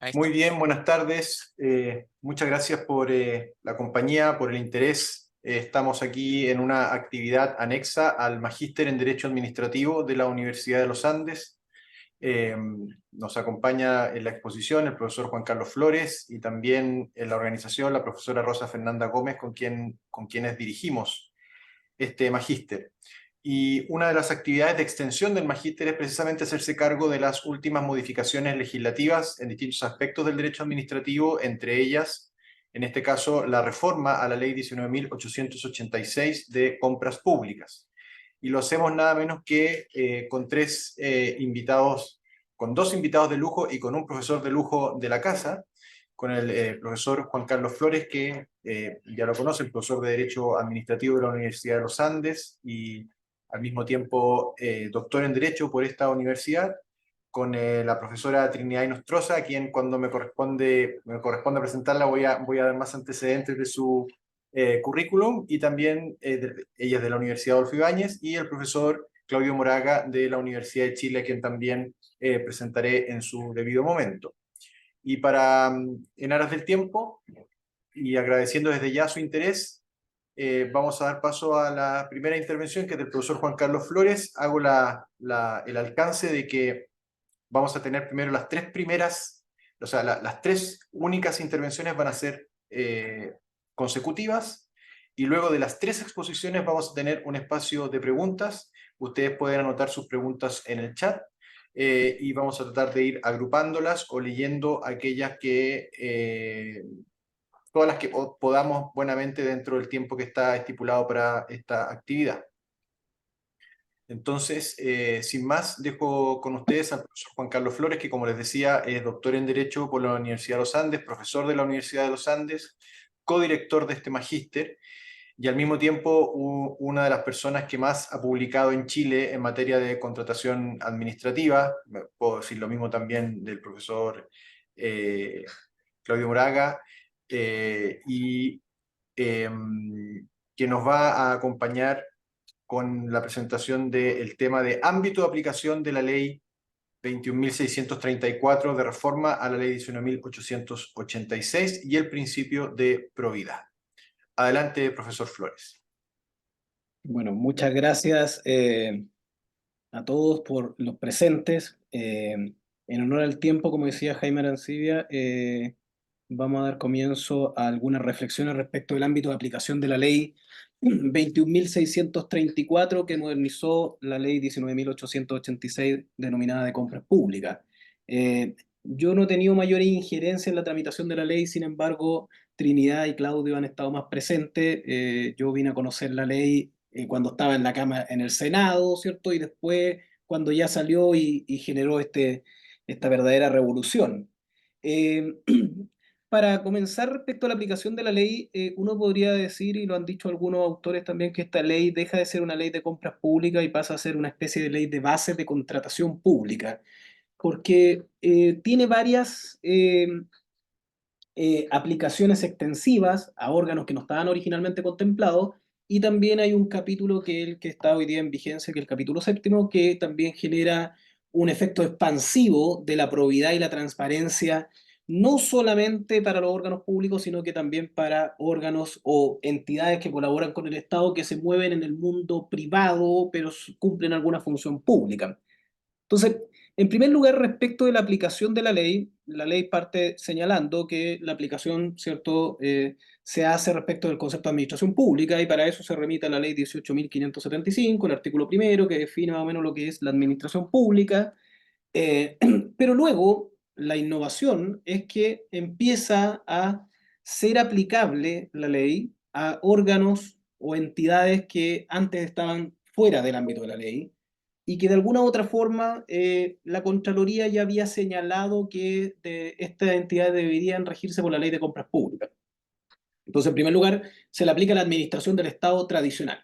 Ahí Muy estamos. bien, buenas tardes. Muchas gracias por la compañía, por el interés. Estamos aquí en una actividad anexa al Magíster en Derecho Administrativo de la Universidad de los Andes. Eh, Nos acompaña en la exposición el profesor Juan Carlos Flores y también en la organización la profesora Rosa Fernanda Gómez, con quienes dirigimos este magíster. Y una de las actividades de extensión del magíster es precisamente hacerse cargo de las últimas modificaciones legislativas en distintos aspectos del derecho administrativo, entre ellas, en este caso, la reforma a la ley 19.886 de compras públicas. Y lo hacemos nada menos que con con dos invitados de lujo y con un profesor de lujo de la casa, con el profesor Juan Carlos Flores, que ya lo conoce, el profesor de Derecho Administrativo de la Universidad de los Andes y al mismo tiempo doctor en Derecho por esta universidad, con la profesora Trinidad Inostroza, a quien cuando me corresponde presentarla voy a dar más antecedentes de su currículum, y también ella es de la Universidad Adolfo Ibáñez, y el profesor Claudio Moraga de la Universidad de Chile, a quien también presentaré en su debido momento. Y en aras del tiempo, y agradeciendo desde ya su interés, vamos a dar paso a la primera intervención, que es del profesor Juan Carlos Flores. Hago el alcance de que vamos a tener primero las tres primeras, o sea, las tres únicas intervenciones van a ser consecutivas, y luego de las tres exposiciones vamos a tener un espacio de preguntas. Ustedes pueden anotar sus preguntas en el chat, y vamos a tratar de ir agrupándolas o leyendo todas las que podamos buenamente dentro del tiempo que está estipulado para esta actividad. Entonces, sin más, dejo con ustedes al profesor Juan Carlos Flores, que, como les decía, es doctor en Derecho por la Universidad de los Andes, profesor de la Universidad de los Andes, codirector de este magíster, y al mismo tiempo una de las personas que más ha publicado en Chile en materia de contratación administrativa. Puedo decir lo mismo también del profesor Claudio Moraga, y que nos va a acompañar con la presentación del tema de ámbito de aplicación de la ley 21.634 de reforma a la ley 19.886 y el principio de probidad. Adelante, profesor Flores. Bueno, muchas gracias a todos por los presentes. En honor al tiempo, como decía Jaime Arancibia, vamos a dar comienzo a algunas reflexiones respecto del ámbito de aplicación de la ley 21.634, que modernizó la ley 19.886 denominada de compras públicas. Yo no he tenido mayor injerencia en la tramitación de la ley, sin embargo, Trinidad y Claudio han estado más presentes. Yo vine a conocer la ley cuando estaba en la Cámara, en el Senado, ¿cierto? Y después cuando ya salió y generó esta verdadera revolución. Eh, para comenzar respecto a la aplicación de la ley, uno podría decir, y lo han dicho algunos autores también, que esta ley deja de ser una ley de compras públicas y pasa a ser una especie de ley de bases de contratación pública, porque tiene varias aplicaciones extensivas a órganos que no estaban originalmente contemplados, y también hay un capítulo que es el que está hoy día en vigencia, que es el capítulo séptimo, que también genera un efecto expansivo de la probidad y la transparencia, no solamente para los órganos públicos, sino que también para órganos o entidades que colaboran con el Estado, que se mueven en el mundo privado, pero cumplen alguna función pública. Entonces, en primer lugar, respecto de la aplicación de la ley parte señalando que la aplicación, ¿cierto?, se hace respecto del concepto de administración pública, y para eso se remite a la ley 18.575, el artículo primero, que define más o menos lo que es la administración pública. Eh, pero luego, la innovación es que empieza a ser aplicable la ley a órganos o entidades que antes estaban fuera del ámbito de la ley, y que de alguna u otra forma la Contraloría ya había señalado que estas entidades deberían regirse por la ley de compras públicas. Entonces, en primer lugar, se le aplica la administración del Estado tradicional.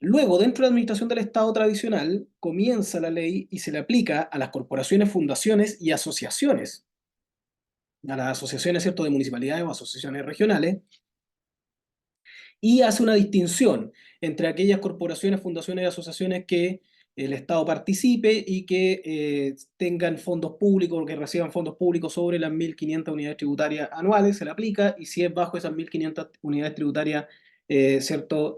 Luego, dentro de la administración del Estado tradicional, comienza la ley y se le aplica a las corporaciones, fundaciones y asociaciones. A las asociaciones, ¿cierto?, de municipalidades o asociaciones regionales, y hace una distinción entre aquellas corporaciones, fundaciones y asociaciones que el Estado participe y que tengan fondos públicos, que reciban fondos públicos sobre las 1.500 unidades tributarias anuales, se le aplica, y si es bajo esas 1.500 unidades tributarias, ¿cierto?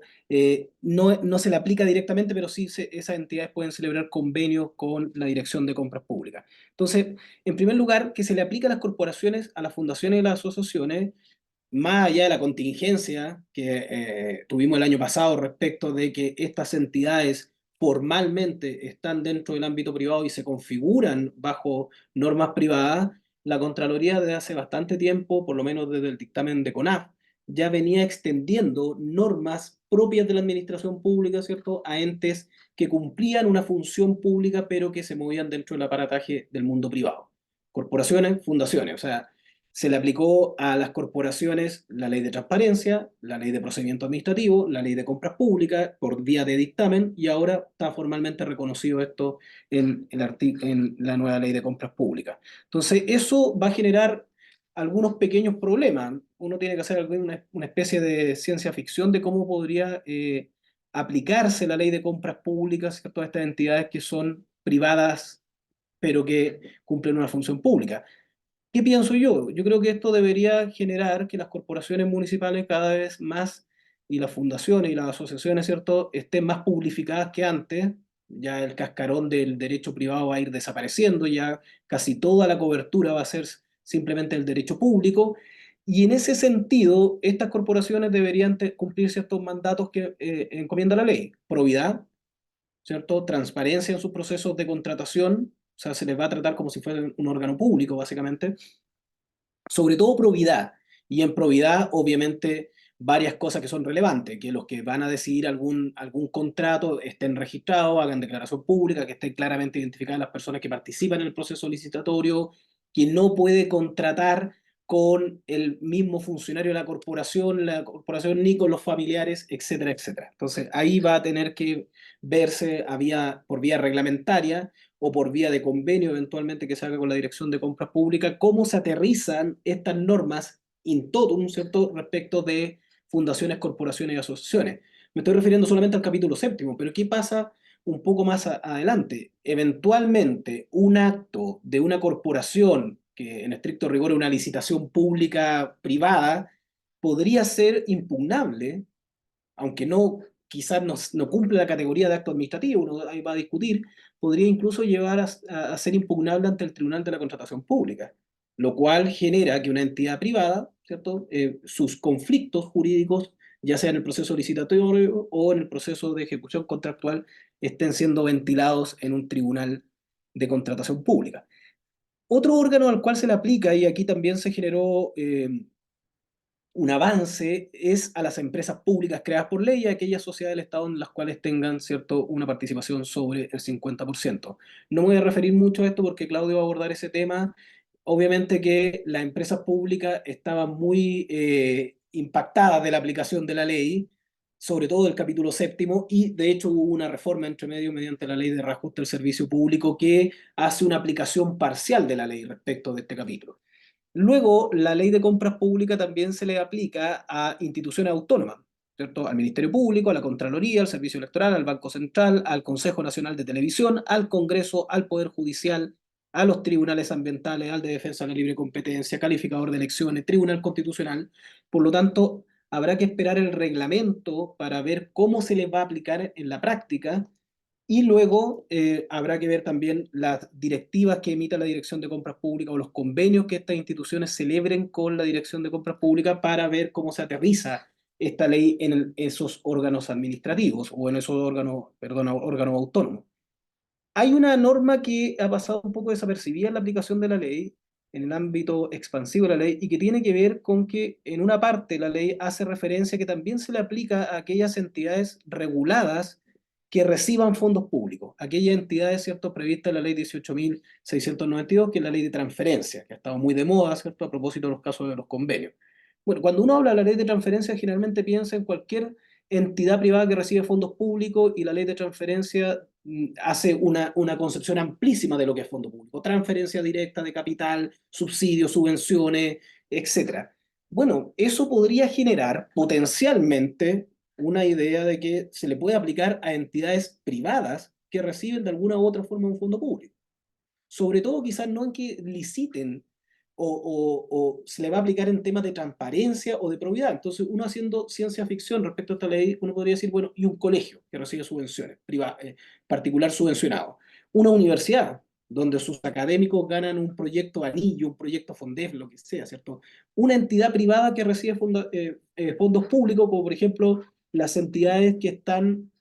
No se le aplica directamente, pero sí esas entidades pueden celebrar convenios con la Dirección de Compras Públicas. Entonces, en primer lugar, que se le aplica a las corporaciones, a las fundaciones y las asociaciones, más allá de la contingencia que tuvimos el año pasado respecto de que estas entidades formalmente están dentro del ámbito privado y se configuran bajo normas privadas, la Contraloría desde hace bastante tiempo, por lo menos desde el dictamen de CONAF, ya venía extendiendo normas propias de la administración pública, ¿cierto?, a entes que cumplían una función pública pero que se movían dentro del aparataje del mundo privado. Corporaciones, fundaciones, o sea, se le aplicó a las corporaciones la ley de transparencia, la ley de procedimiento administrativo, la ley de compras públicas por vía de dictamen, y ahora está formalmente reconocido esto en la nueva ley de compras públicas. Entonces, eso va a generar algunos pequeños problemas. Uno tiene que hacer una especie de ciencia ficción de cómo podría aplicarse la ley de compras públicas, ¿cierto?, a estas entidades que son privadas pero que cumplen una función pública. ¿Qué pienso yo? Yo creo que esto debería generar que las corporaciones municipales cada vez más, y las fundaciones y las asociaciones, ¿cierto?, estén más publicadas que antes. Ya el cascarón del derecho privado va a ir desapareciendo, ya casi toda la cobertura va a ser simplemente el derecho público. Y en ese sentido, estas corporaciones deberían cumplir ciertos mandatos que encomienda la ley. Probidad, ¿cierto? Transparencia en sus procesos de contratación, o sea, se les va a tratar como si fueran un órgano público, básicamente. Sobre todo probidad, y en probidad obviamente varias cosas que son relevantes, que los que van a decidir algún contrato estén registrados, hagan declaración pública, que estén claramente identificadas las personas que participan en el proceso licitatorio, que no puede contratar con el mismo funcionario de la corporación ni con los familiares, etcétera, etcétera. Entonces ahí va a tener que verse por vía reglamentaria o por vía de convenio eventualmente que se haga con la Dirección de Compras Públicas, cómo se aterrizan estas normas in totum, ¿cierto?, respecto de fundaciones, corporaciones y asociaciones. Me estoy refiriendo solamente al capítulo séptimo, pero ¿qué pasa un poco más adelante? Eventualmente, un acto de una corporación, que en estricto rigor es una licitación pública privada, podría ser impugnable, aunque no, quizás no cumple la categoría de acto administrativo, uno ahí va a discutir, podría incluso llevar a ser impugnable ante el Tribunal de la Contratación Pública, lo cual genera que una entidad privada, ¿cierto?, sus conflictos jurídicos, ya sea en el proceso licitatorio o en el proceso de ejecución contractual, estén siendo ventilados en un tribunal de contratación pública. Otro órgano al cual se le aplica, y aquí también se generó un avance, es a las empresas públicas creadas por ley y a aquellas sociedades del Estado en las cuales tengan, ¿cierto?, una participación sobre el 50%. No me voy a referir mucho a esto porque Claudio va a abordar ese tema. Obviamente que las empresas públicas estaban muy impactadas de la aplicación de la ley, sobre todo del capítulo séptimo, y de hecho hubo una reforma entre medio mediante la ley de reajuste del servicio público que hace una aplicación parcial de la ley respecto de este capítulo. Luego, la ley de compras públicas también se le aplica a instituciones autónomas, ¿cierto? Al Ministerio Público, a la Contraloría, al Servicio Electoral, al Banco Central, al Consejo Nacional de Televisión, al Congreso, al Poder Judicial, a los tribunales ambientales, al de Defensa de la Libre Competencia, calificador de elecciones, Tribunal Constitucional. Por lo tanto, habrá que esperar el reglamento para ver cómo se les va a aplicar en la práctica, y luego habrá que ver también las directivas que emita la Dirección de Compras Públicas o los convenios que estas instituciones celebren con la Dirección de Compras Públicas para ver cómo se aterriza esta ley en esos órganos administrativos o en esos órganos, perdón, órganos autónomos. Hay una norma que ha pasado un poco desapercibida en la aplicación de la ley, en el ámbito expansivo de la ley, y que tiene que ver con que en una parte la ley hace referencia que también se le aplica a aquellas entidades reguladas que reciban fondos públicos, aquellas entidades, ¿cierto?, previstas en la ley 18.692, que es la ley de transferencia, que ha estado muy de moda, ¿cierto?, a propósito de los casos de los convenios. Bueno, cuando uno habla de la ley de transferencia, generalmente piensa en cualquier entidad privada que recibe fondos públicos, y la ley de transferencia hace una concepción amplísima de lo que es fondo público: transferencia directa de capital, subsidios, subvenciones, etcétera. Bueno, eso podría generar potencialmente una idea de que se le puede aplicar a entidades privadas que reciben de alguna u otra forma un fondo público. Sobre todo quizás no en que liciten o se le va a aplicar en temas de transparencia o de probidad. Entonces, uno haciendo ciencia ficción respecto a esta ley, uno podría decir, bueno, y un colegio que recibe subvenciones, particular subvencionado. Una universidad donde sus académicos ganan un proyecto anillo, un proyecto FONDEF, lo que sea, ¿cierto? Una entidad privada que recibe fondos públicos, como por ejemplo las entidades que están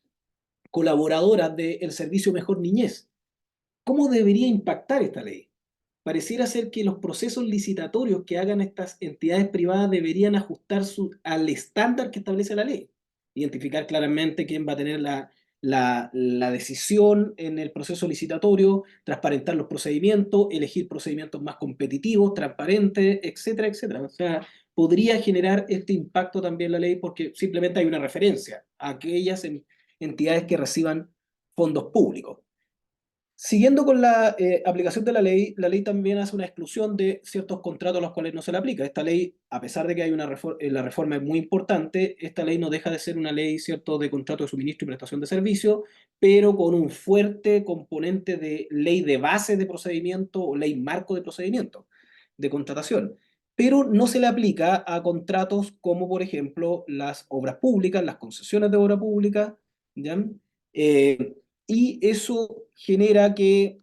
colaboradoras del servicio Mejor Niñez. ¿Cómo debería impactar esta ley? Pareciera ser que los procesos licitatorios que hagan estas entidades privadas deberían al estándar que establece la ley. Identificar claramente quién va a tener la decisión en el proceso licitatorio, transparentar los procedimientos, elegir procedimientos más competitivos, transparentes, etcétera, etcétera. O sea, podría generar este impacto también la ley porque simplemente hay una referencia a aquellas entidades que reciban fondos públicos. Siguiendo con la aplicación de la ley también hace una exclusión de ciertos contratos a los cuales no se le aplica. Esta ley, a pesar de que hay la reforma es muy importante, esta ley no deja de ser una ley, ¿cierto?, de contrato de suministro y prestación de servicio, pero con un fuerte componente de ley de base de procedimiento o ley marco de procedimiento de contratación. Pero no se le aplica a contratos como, por ejemplo, las obras públicas, las concesiones de obra pública, ¿ya? Eh, y eso genera que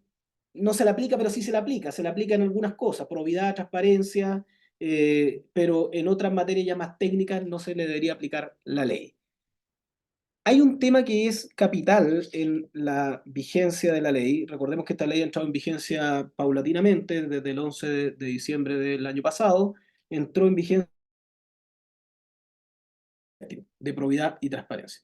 no se le aplica, pero sí se le aplica en algunas cosas, probidad, transparencia, pero en otras materias ya más técnicas no se le debería aplicar la ley. Hay un tema que es capital en la vigencia de la ley. Recordemos que esta ley ha entrado en vigencia paulatinamente desde el 11 de diciembre del año pasado. Entró en vigencia de probidad y transparencia.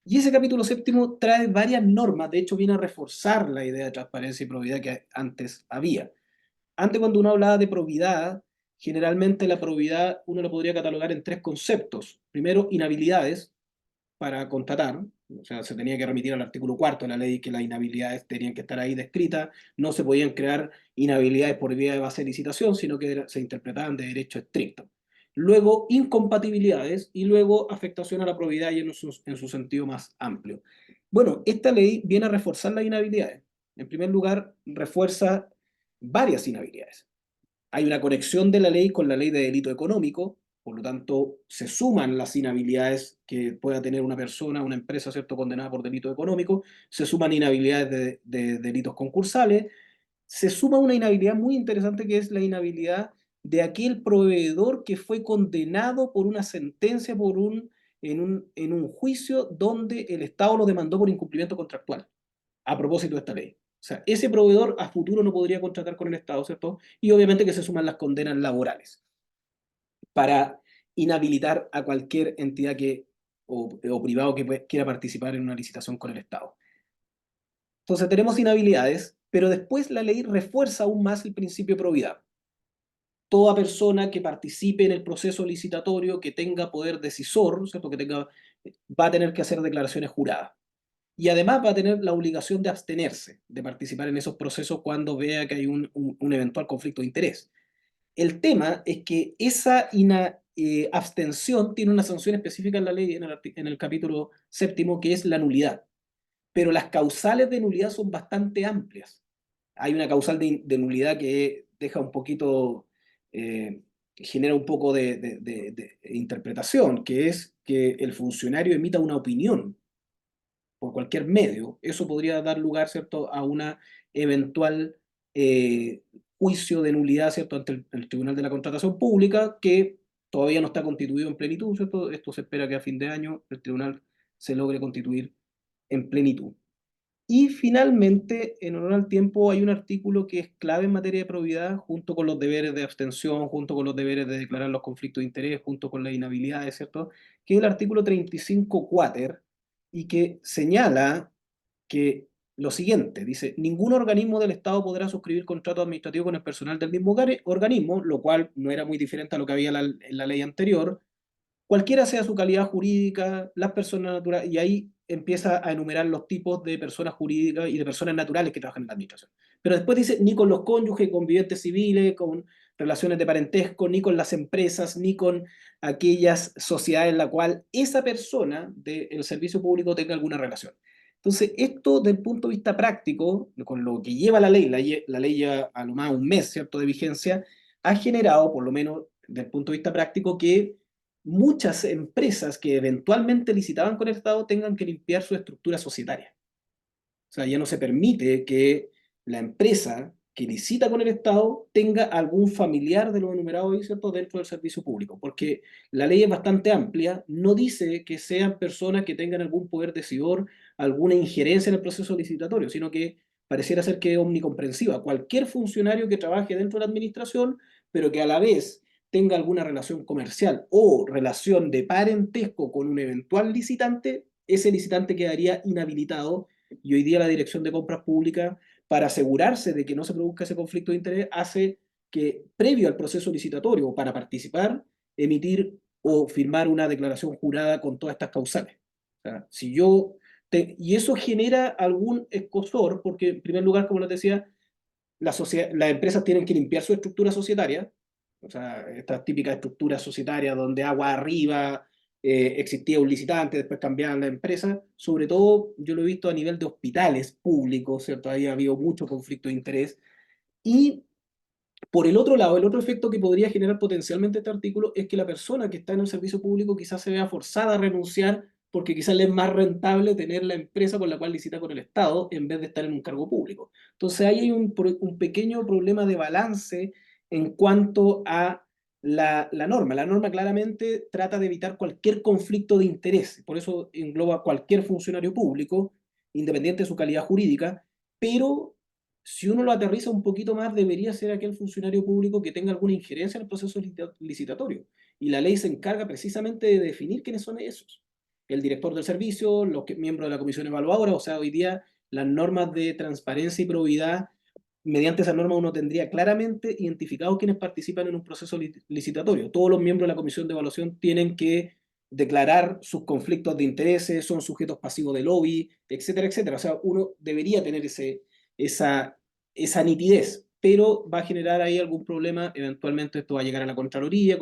Y ese capítulo séptimo trae varias normas, de hecho viene a reforzar la idea de transparencia y probidad que antes había. Antes cuando uno hablaba de probidad, generalmente la probidad uno lo podría catalogar en tres conceptos. Primero, inhabilidades para contratar, o sea, se tenía que remitir al artículo cuarto de la ley que las inhabilidades tenían que estar ahí descritas, no se podían crear inhabilidades por vía de base de licitación, sino que se interpretaban de derecho estricto. Luego, incompatibilidades y luego afectación a la probidad y en su sentido más amplio. Bueno, esta ley viene a reforzar las inhabilidades. En primer lugar, refuerza varias inhabilidades. Hay una conexión de la ley con la ley de delito económico, por lo tanto, se suman las inhabilidades que pueda tener una persona, una empresa, ¿cierto?, condenada por delito económico, se suman inhabilidades de delitos concursales, se suma una inhabilidad muy interesante que es la inhabilidad de aquel proveedor que fue condenado por una sentencia en un juicio donde el Estado lo demandó por incumplimiento contractual, a propósito de esta ley. O sea, ese proveedor a futuro no podría contratar con el Estado, ¿cierto? Y obviamente que se suman las condenas laborales para inhabilitar a cualquier entidad o privado que quiera participar en una licitación con el Estado. Entonces tenemos inhabilidades, pero después la ley refuerza aún más el principio de probidad. Toda persona que participe en el proceso licitatorio, que tenga poder decisor, ¿cierto?, va a tener que hacer declaraciones juradas. Y además va a tener la obligación de abstenerse de participar en esos procesos cuando vea que hay un eventual conflicto de interés. El tema es que esa abstención tiene una sanción específica en la ley, en el capítulo séptimo, que es la nulidad. Pero las causales de nulidad son bastante amplias. Hay una causal de nulidad que deja un poquito, genera un poco de interpretación, que es que el funcionario emita una opinión por cualquier medio. Eso podría dar lugar, ¿cierto?, a una eventual juicio de nulidad, ¿cierto?, ante el Tribunal de la Contratación Pública, que todavía no está constituido en plenitud, ¿cierto? Esto se espera que a fin de año el tribunal se logre constituir en plenitud. Y finalmente, en honor al tiempo, hay un artículo que es clave en materia de probidad, junto con los deberes de abstención, junto con los deberes de declarar los conflictos de interés, junto con las inhabilidades, ¿cierto? Que es el artículo 35 quater, y que señala que lo siguiente, dice, ningún organismo del Estado podrá suscribir contrato administrativo con el personal del mismo organismo, lo cual no era muy diferente a lo que había en la ley anterior, cualquiera sea su calidad jurídica, las personas naturales, y ahí empieza a enumerar los tipos de personas jurídicas y de personas naturales que trabajan en la administración. Pero después dice, ni con los cónyuges, convivientes civiles, con relaciones de parentesco, ni con las empresas, ni con aquellas sociedades en la cual esa persona del servicio público tenga alguna relación. Entonces, esto desde el punto de vista práctico, con lo que lleva la ley, la ley lleva a lo más un mes, ¿cierto?, de vigencia, ha generado, por lo menos desde el punto de vista práctico, que muchas empresas que eventualmente licitaban con el Estado tengan que limpiar su estructura societaria. O sea, ya no se permite que la empresa que licita con el Estado tenga algún familiar de los enumerados ahí, ¿cierto?, dentro del servicio público, porque la ley es bastante amplia, no dice que sean personas que tengan algún poder decidor, alguna injerencia en el proceso licitatorio, sino que pareciera ser que es omnicomprensiva. Cualquier funcionario que trabaje dentro de la administración, pero que a la vez tenga alguna relación comercial o relación de parentesco con un eventual licitante, ese licitante quedaría inhabilitado, y hoy día la Dirección de Compras Públicas, para asegurarse de que no se produzca ese conflicto de interés, hace que, previo al proceso licitatorio, para participar, emitir o firmar una declaración jurada con todas estas causales. O sea, si yo y eso genera algún escozor, porque en primer lugar, como les decía, las empresas tienen que limpiar su estructura societaria, o sea, estas típicas estructuras societarias donde agua arriba existía un licitante, después cambiaban la empresa, sobre todo yo lo he visto a nivel de hospitales públicos, ¿cierto? Ahí ha habido mucho conflicto de interés. Y por el otro lado, el otro efecto que podría generar potencialmente este artículo es que la persona que está en el servicio público quizás se vea forzada a renunciar porque quizás le es más rentable tener la empresa con la cual licita con el Estado en vez de estar en un cargo público. Entonces ahí hay un pequeño problema de balance en cuanto a la norma. La norma claramente trata de evitar cualquier conflicto de interés, por eso engloba a cualquier funcionario público, independiente de su calidad jurídica, pero si uno lo aterriza un poquito más, debería ser aquel funcionario público que tenga alguna injerencia en el proceso licitatorio. Y la ley se encarga precisamente de definir quiénes son esos. El director del servicio, los miembros de la comisión evaluadora, o sea, hoy día las normas de transparencia y probidad, mediante esa norma uno tendría claramente identificados quienes participan en un proceso licitatorio. Todos los miembros de la comisión de evaluación tienen que declarar sus conflictos de intereses, son sujetos pasivos de lobby, etcétera, etcétera. O sea, uno debería tener esa, esa nitidez, pero va a generar ahí algún problema. Eventualmente esto va a llegar a la Contraloría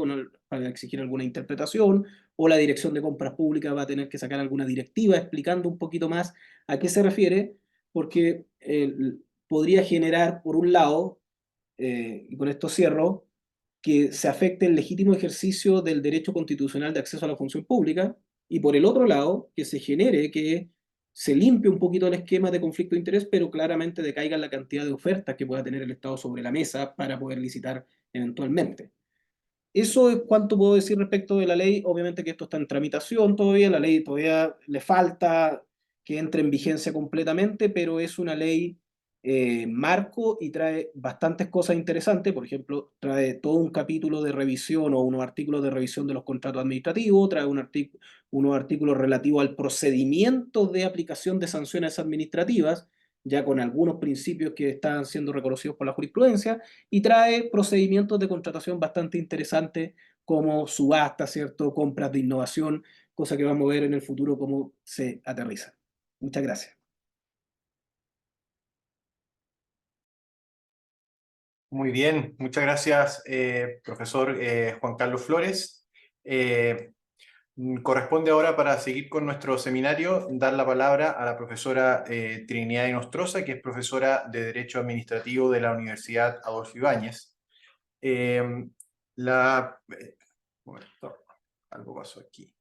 para exigir alguna interpretación, o la Dirección de Compras Públicas va a tener que sacar alguna directiva explicando un poquito más a qué se refiere, porque podría generar, por un lado, y con esto cierro, que se afecte el legítimo ejercicio del derecho constitucional de acceso a la función pública, y por el otro lado, que se genere que se limpie un poquito el esquema de conflicto de interés, pero claramente decaiga la cantidad de ofertas que pueda tener el Estado sobre la mesa para poder licitar eventualmente. Eso es cuanto puedo decir respecto de la ley. Obviamente que esto está en tramitación todavía, la ley todavía le falta que entre en vigencia completamente, pero es una ley marco y trae bastantes cosas interesantes. Por ejemplo, trae todo un capítulo de revisión o unos artículos de revisión de los contratos administrativos, trae unos artículos relativos al procedimiento de aplicación de sanciones administrativas, ya con algunos principios que están siendo reconocidos por la jurisprudencia, y trae procedimientos de contratación bastante interesantes como subasta, ¿cierto? Compras de innovación, cosa que vamos a ver en el futuro cómo se aterriza. Muchas gracias. Muy bien, muchas gracias, profesor Juan Carlos Flores. Corresponde ahora, para seguir con nuestro seminario, dar la palabra a la profesora Trinidad Inostroza, que es profesora de Derecho Administrativo de la Universidad Adolfo Ibáñez. Eh, bueno, algo pasó aquí.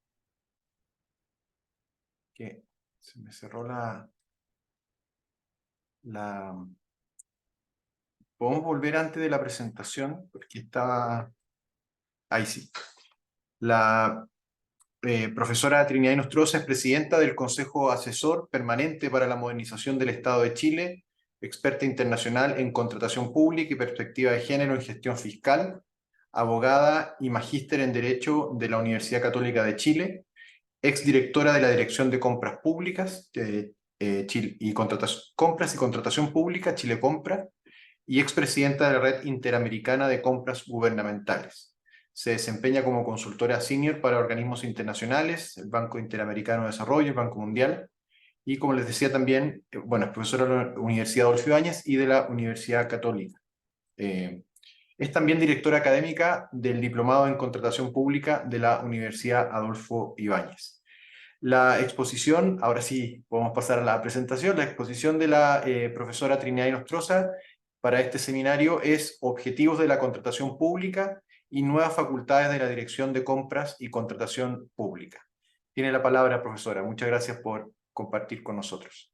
Que se me cerró la... ¿Podemos volver antes de la presentación? Porque estaba... Ahí sí. La profesora Trinidad Inostroza es presidenta del Consejo Asesor Permanente para la Modernización del Estado de Chile, experta internacional en contratación pública y perspectiva de género en gestión fiscal, abogada y magíster en Derecho de la Universidad Católica de Chile, exdirectora de la Dirección de Compras Públicas Compras y Contratación Pública, Chile Compra, y expresidenta de la Red Interamericana de Compras Gubernamentales. Se desempeña como consultora senior para organismos internacionales, el Banco Interamericano de Desarrollo, el Banco Mundial, y como les decía también, bueno, es profesora de la Universidad Adolfo Ibáñez y de la Universidad Católica. Es también directora académica del Diplomado en Contratación Pública de la Universidad Adolfo Ibáñez. La exposición, ahora sí, podemos pasar a la presentación. La exposición de la profesora Trinidad Inostroza para este seminario es Objetivos de la Contratación Pública y Nuevas Facultades de la Dirección de Compras y Contratación Pública. Tiene la palabra, profesora. Muchas gracias por compartir con nosotros.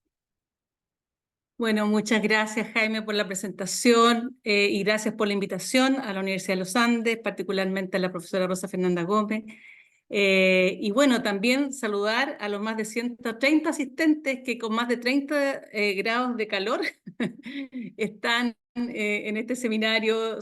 Bueno, muchas gracias, Jaime, por la presentación y gracias por la invitación a la Universidad de los Andes, particularmente a la profesora Rosa Fernanda Gómez. Y bueno, también saludar a los más de 130 asistentes que con más de 30 grados de calor están en este seminario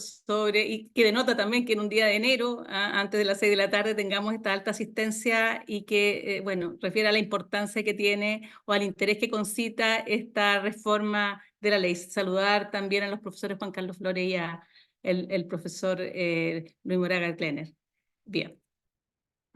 y que denota también que en un día de enero, antes de las 6 de la tarde, tengamos esta alta asistencia y que, bueno, refiere a la importancia que tiene o al interés que concita esta reforma de la ley. Saludar también a los profesores Juan Carlos Flores y a el profesor Luis Moraga Kleiner. Bien.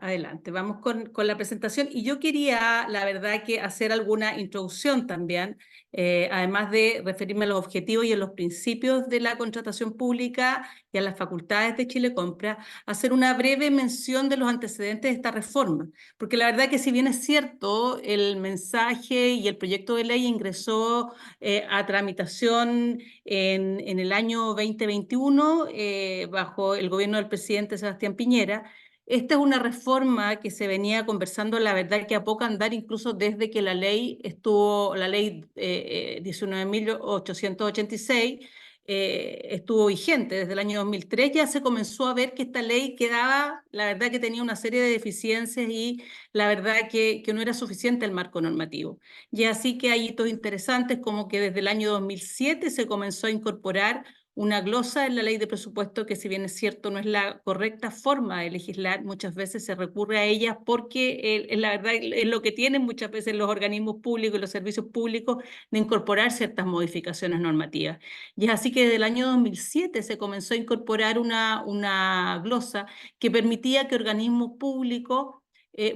Adelante, vamos con la presentación. Y yo quería, la verdad, que hacer alguna introducción también, además de referirme a los objetivos y a los principios de la contratación pública y a las facultades de Chile Compra, hacer una breve mención de los antecedentes de esta reforma. Porque la verdad que si bien es cierto, el mensaje y el proyecto de ley ingresó a tramitación en el año 2021 bajo el gobierno del presidente Sebastián Piñera. Esta es una reforma que se venía conversando, la verdad, que a poco andar, incluso desde que la ley 19.886 estuvo vigente desde el año 2003, ya se comenzó a ver que esta ley quedaba, la verdad que tenía una serie de deficiencias y la verdad que no era suficiente el marco normativo. Y así que hay hitos interesantes como que desde el año 2007 se comenzó a incorporar una glosa en la ley de presupuesto que, si bien es cierto, no es la correcta forma de legislar, muchas veces se recurre a ella porque la verdad es lo que tienen muchas veces los organismos públicos y los servicios públicos de incorporar ciertas modificaciones normativas. Y es así que desde el año 2007 se comenzó a incorporar una glosa que permitía que organismos públicos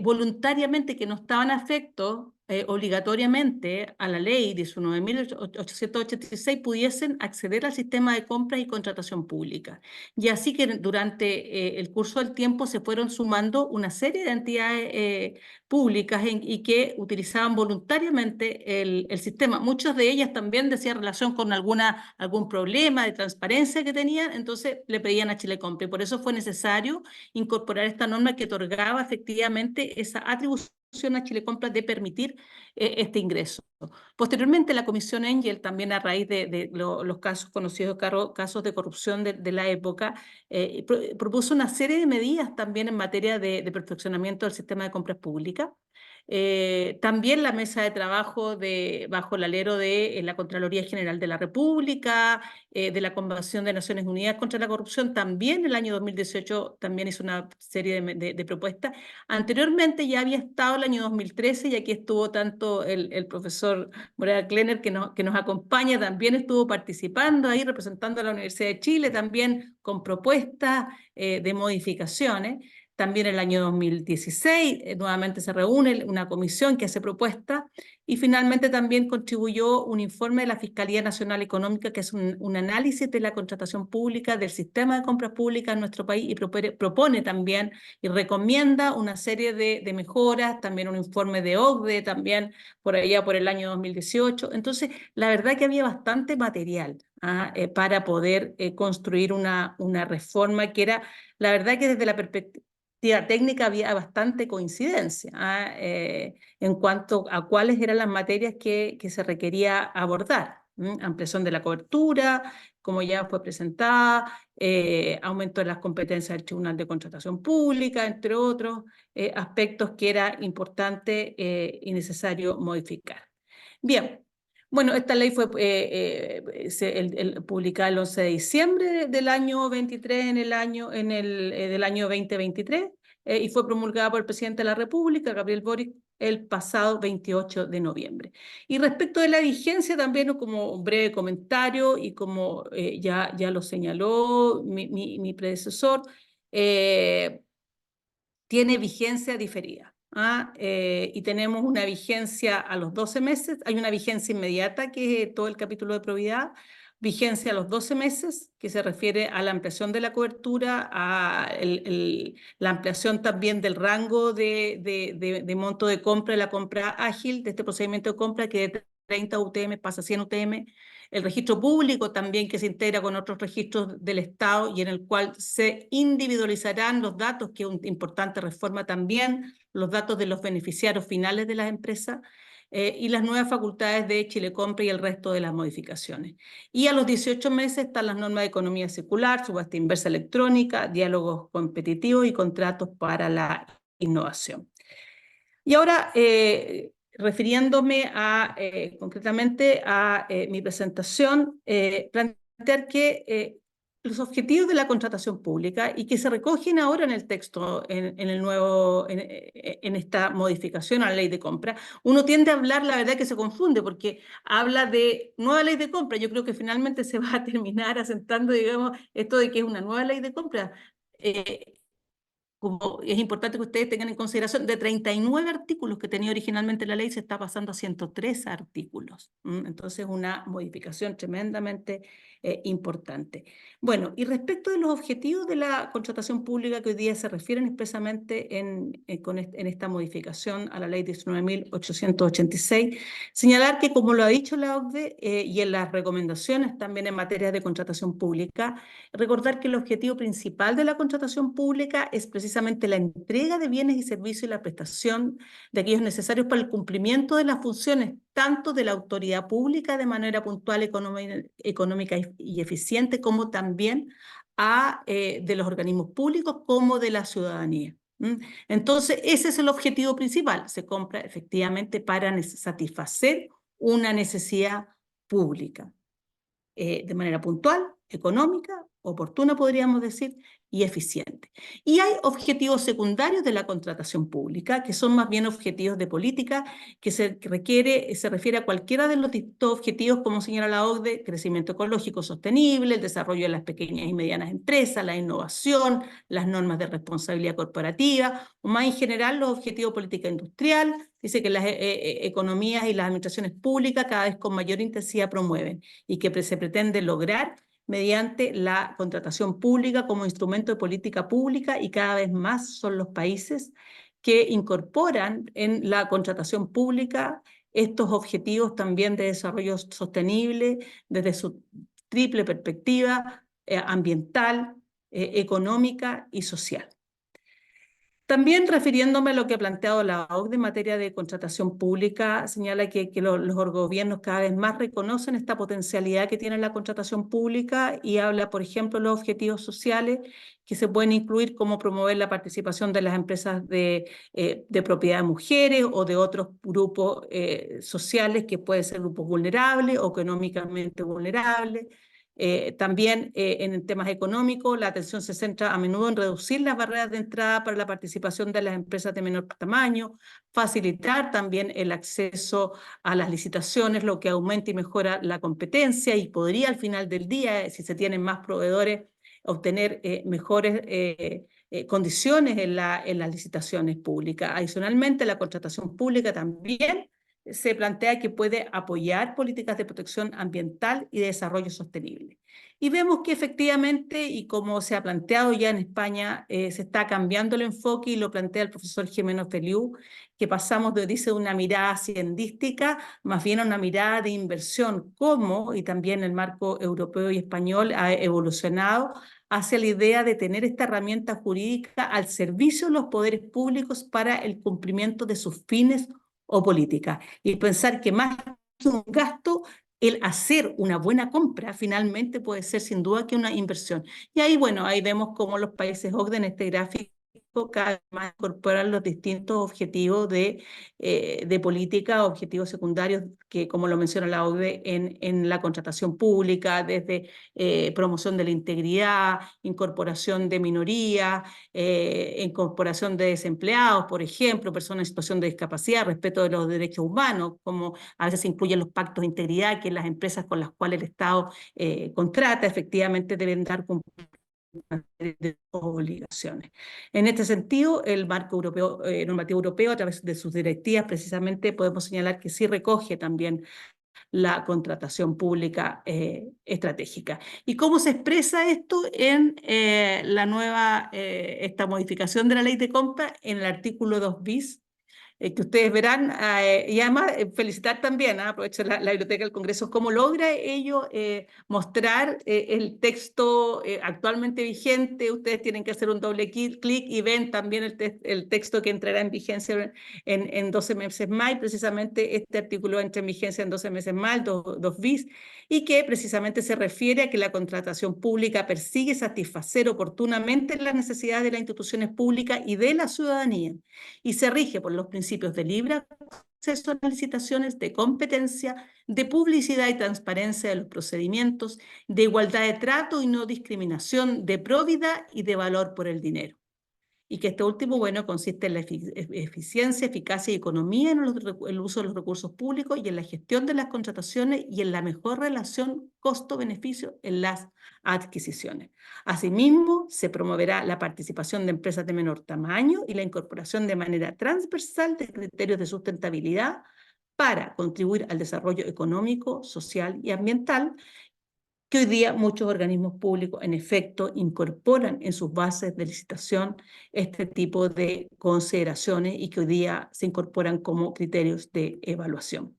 voluntariamente, que no estaban afectos obligatoriamente a la ley 19.886, pudiesen acceder al sistema de compras y contratación pública. Y así que durante el curso del tiempo se fueron sumando una serie de entidades públicas y que utilizaban voluntariamente el sistema. Muchas de ellas también decían relación con algún problema de transparencia que tenían, entonces le pedían a Chile Compra. Y por eso fue necesario incorporar esta norma que otorgaba efectivamente esa atribución a Chile Compra de permitir este ingreso. Posteriormente, la Comisión Engel, también a raíz de los casos conocidos, casos de corrupción de la época, propuso una serie de medidas también en materia de perfeccionamiento del sistema de compras públicas. También la mesa de trabajo bajo el alero de la Contraloría General de la República, de la Convención de Naciones Unidas contra la Corrupción, también el año 2018 también hizo una serie de propuestas. Anteriormente ya había estado el año 2013 y aquí estuvo tanto el profesor Moraga Kleiner que nos acompaña, también estuvo participando ahí representando a la Universidad de Chile, también con propuestas de modificaciones. También el año 2016 nuevamente se reúne una comisión que hace propuestas y finalmente también contribuyó un informe de la Fiscalía Nacional Económica que es un análisis de la contratación pública, del sistema de compras públicas en nuestro país y propone también y recomienda una serie de mejoras, también un informe de OCDE, también por allá por el año 2018. Entonces, la verdad que había bastante material para poder construir una reforma que era, la verdad que desde la perspectiva técnica había bastante coincidencia en cuanto a cuáles eran las materias que se requería abordar. Ampliación de la cobertura, como ya fue presentada, aumento de las competencias del Tribunal de Contratación Pública, entre otros aspectos que era importante y necesario modificar. Bien, bueno, esta ley fue publicada el 11 de diciembre del año 23, del año 2023, y fue promulgada por el presidente de la República, Gabriel Boric, el pasado 28 de noviembre. Y respecto de la vigencia, también como un breve comentario, y como ya lo señaló mi predecesor, tiene vigencia diferida. Y tenemos una vigencia a los 12 meses, hay una vigencia inmediata que es todo el capítulo de probidad, vigencia a los 12 meses, que se refiere a la ampliación de la cobertura, a la ampliación también del rango de monto de compra, de la compra ágil, de este procedimiento de compra que de 30 UTM pasa a 100 UTM, el registro público también que se integra con otros registros del Estado y en el cual se individualizarán los datos, que es una importante reforma también, los datos de los beneficiarios finales de las empresas, y las nuevas facultades de Chile Compra y el resto de las modificaciones. Y a los 18 meses están las normas de economía circular, subasta inversa electrónica, diálogos competitivos y contratos para la innovación. Y ahora, refiriéndome concretamente a mi presentación, plantear que los objetivos de la contratación pública y que se recogen ahora en el texto, en esta modificación a la ley de compra, uno tiende a hablar, la verdad que se confunde, porque habla de nueva ley de compra. Yo creo que finalmente se va a terminar asentando, digamos, esto de que es una nueva ley de compra. Como es importante que ustedes tengan en consideración, de 39 artículos que tenía originalmente la ley, se está pasando a 103 artículos. Entonces, una modificación tremendamente importante. Bueno, y respecto de los objetivos de la contratación pública que hoy día se refieren expresamente en esta modificación a la ley 19.886, señalar que, como lo ha dicho la OCDE y en las recomendaciones también en materia de contratación pública, recordar que el objetivo principal de la contratación pública es precisamente la entrega de bienes y servicios y la prestación de aquellos necesarios para el cumplimiento de las funciones tanto de la autoridad pública de manera puntual, económica y eficiente, como también de los organismos públicos como de la ciudadanía. Entonces, ese es el objetivo principal. Se compra efectivamente para satisfacer una necesidad pública, de manera puntual, económica, oportuna, podríamos decir, y eficiente. Y hay objetivos secundarios de la contratación pública, que son más bien objetivos de política, que se refiere a cualquiera de los distintos objetivos, como señala la OCDE: crecimiento ecológico sostenible, el desarrollo de las pequeñas y medianas empresas, la innovación, las normas de responsabilidad corporativa, o más en general los objetivos de política industrial. Dice que las economías y las administraciones públicas cada vez con mayor intensidad promueven y que se pretende lograr mediante la contratación pública como instrumento de política pública, y cada vez más son los países que incorporan en la contratación pública estos objetivos también de desarrollo sostenible desde su triple perspectiva ambiental, económica y social. También, refiriéndome a lo que ha planteado la OCDE en materia de contratación pública, señala que los gobiernos cada vez más reconocen esta potencialidad que tiene la contratación pública y habla, por ejemplo, de los objetivos sociales que se pueden incluir, como promover la participación de las empresas de propiedad de mujeres o de otros grupos sociales, que pueden ser grupos vulnerables o económicamente vulnerables. También en temas económicos, la atención se centra a menudo en reducir las barreras de entrada para la participación de las empresas de menor tamaño, facilitar también el acceso a las licitaciones, lo que aumenta y mejora la competencia y podría al final del día, si se tienen más proveedores, obtener mejores condiciones en las licitaciones públicas. Adicionalmente, la contratación pública también se plantea que puede apoyar políticas de protección ambiental y de desarrollo sostenible. Y vemos que efectivamente, y como se ha planteado ya en España, se está cambiando el enfoque, y lo plantea el profesor Jimeno Feliú, que pasamos dice, una mirada haciendística más bien a una mirada de inversión, como, y también el marco europeo y español ha evolucionado hacia la idea de tener esta herramienta jurídica al servicio de los poderes públicos para el cumplimiento de sus fines o política, y pensar que más que un gasto, el hacer una buena compra finalmente puede ser sin duda que una inversión. Y ahí, bueno, ahí vemos cómo los países OCDE en este gráfico cada vez más incorporan los distintos objetivos de política, objetivos secundarios, que como lo menciona la OCDE, en la contratación pública, desde promoción de la integridad, incorporación de minorías, incorporación de desempleados, por ejemplo, personas en situación de discapacidad, respeto de los derechos humanos, como a veces se incluyen los pactos de integridad que las empresas con las cuales el Estado contrata efectivamente deben dar cumplimiento una serie de obligaciones. En este sentido, el marco europeo, normativo europeo, a través de sus directivas, precisamente podemos señalar que sí recoge también la contratación pública estratégica. ¿Y cómo se expresa esto en esta modificación de la ley de compra en el artículo 2 bis? Que ustedes verán, y además felicitar también, aprovecho la Biblioteca del Congreso, cómo logra ello mostrar el texto actualmente vigente. Ustedes tienen que hacer un doble clic y ven también el texto que entrará en vigencia en 12 meses más, y precisamente este artículo entra en vigencia en 12 meses más, el 2 bis, y que precisamente se refiere a que la contratación pública persigue satisfacer oportunamente las necesidades de las instituciones públicas y de la ciudadanía, y se rige por los principios de libre acceso a las licitaciones, de competencia, de publicidad y transparencia de los procedimientos, de igualdad de trato y no discriminación, de probidad y de valor por el dinero. Y que este último, bueno, consiste en la eficiencia, eficacia y economía en el uso de los recursos públicos y en la gestión de las contrataciones y en la mejor relación costo-beneficio en las adquisiciones. Asimismo, se promoverá la participación de empresas de menor tamaño y la incorporación de manera transversal de criterios de sustentabilidad para contribuir al desarrollo económico, social y ambiental, que hoy día muchos organismos públicos en efecto incorporan en sus bases de licitación este tipo de consideraciones y que hoy día se incorporan como criterios de evaluación.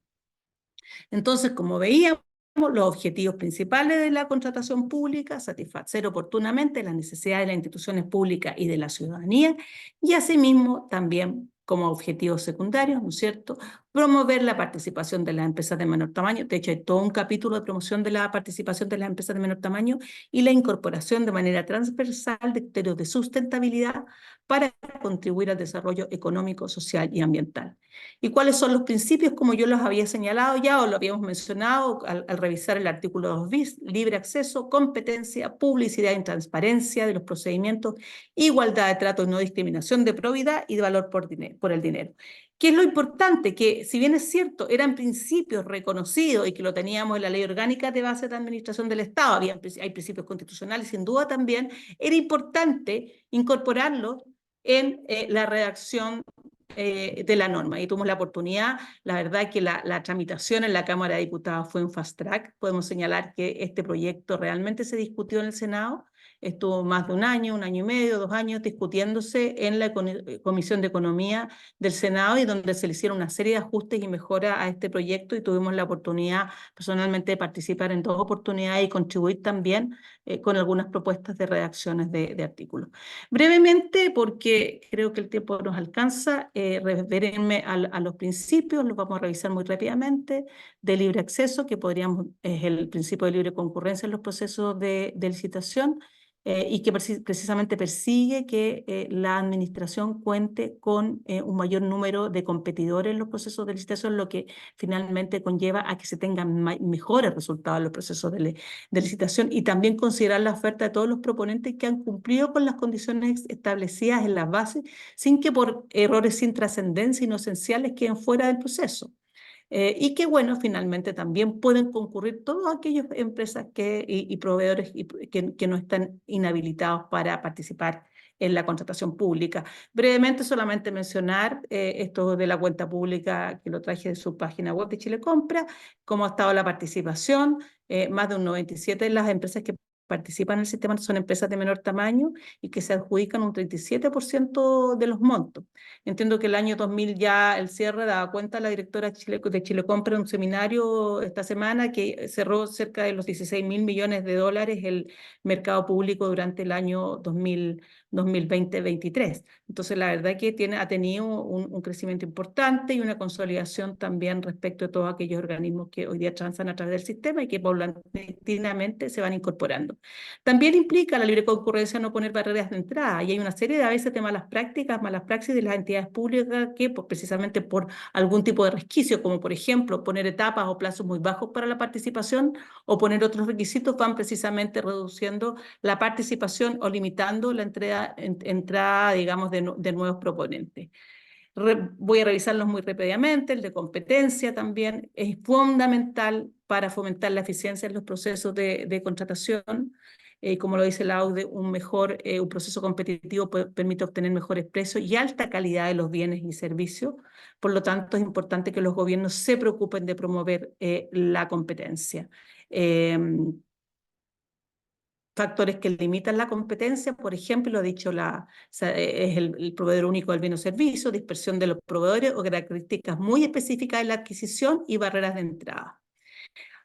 Entonces, como veíamos, los objetivos principales de la contratación pública: satisfacer oportunamente las necesidades de las instituciones públicas y de la ciudadanía, y asimismo también como objetivos secundarios, ¿no es cierto?, promover la participación de las empresas de menor tamaño. De hecho, hay todo un capítulo de promoción de la participación de las empresas de menor tamaño y la incorporación de manera transversal de criterios de sustentabilidad para contribuir al desarrollo económico, social y ambiental. ¿Y cuáles son los principios? Como yo los había señalado ya o lo habíamos mencionado al revisar el artículo 2 bis: libre acceso, competencia, publicidad y transparencia de los procedimientos, igualdad de trato y no discriminación, de probidad y de valor por el dinero. ¿Qué es lo importante? Que si bien es cierto, eran principios reconocidos y que lo teníamos en la Ley Orgánica de Base de Administración del Estado, hay principios constitucionales, sin duda también, era importante incorporarlos en la redacción de la norma, y tuvimos la oportunidad. La verdad que la tramitación en la Cámara de Diputados fue un fast track. Podemos señalar que este proyecto realmente se discutió en el Senado, estuvo más de un año y medio, 2 años discutiéndose en la Comisión de Economía del Senado, y donde se le hicieron una serie de ajustes y mejoras a este proyecto, y tuvimos la oportunidad personalmente de participar en 2 oportunidades y contribuir también con algunas propuestas de redacciones de artículos. Brevemente, porque creo que el tiempo nos alcanza, referirme a los principios, los vamos a revisar muy rápidamente. De libre acceso, que es el principio de libre concurrencia en los procesos de licitación, y que precisamente persigue que la administración cuente con un mayor número de competidores en los procesos de licitación, lo que finalmente conlleva a que se tengan mejores resultados en los procesos de licitación, y también considerar la oferta de todos los proponentes que han cumplido con las condiciones establecidas en las bases, sin que por errores sin trascendencia y no esenciales queden fuera del proceso. Y que, bueno, finalmente también pueden concurrir todas aquellas empresas y proveedores que no están inhabilitados para participar en la contratación pública. Brevemente, solamente mencionar esto de la cuenta pública, que lo traje de su página web de Chile Compra, cómo ha estado la participación. Más de un 97% de las empresas que participan en el sistema son empresas de menor tamaño y que se adjudican un 37% de los montos. Entiendo que el año 2000 ya el cierre daba cuenta la directora de Chile Compra en un seminario esta semana, que cerró cerca de los 16.000 millones de dólares el mercado público durante el año 2020-2023. Entonces, la verdad que ha tenido un crecimiento importante y una consolidación también respecto a todos aquellos organismos que hoy día transan a través del sistema y que paulatinamente se van incorporando. También implica la libre concurrencia no poner barreras de entrada, y hay una serie de a veces de malas praxis de las entidades públicas que precisamente por algún tipo de resquicio, como por ejemplo poner etapas o plazos muy bajos para la participación o poner otros requisitos, van precisamente reduciendo la participación o limitando la entrada digamos, de nuevos proponentes. Voy a revisarlos muy rápidamente. El de competencia también es fundamental para fomentar la eficiencia en los procesos de contratación. como lo dice la AUDE, un proceso competitivo permite obtener mejores precios y alta calidad de los bienes y servicios. Por lo tanto, es importante que los gobiernos se preocupen de promover la competencia. Factores que limitan la competencia, por ejemplo, lo ha dicho es el proveedor único del bien o servicio, dispersión de los proveedores o características muy específicas de la adquisición y barreras de entrada.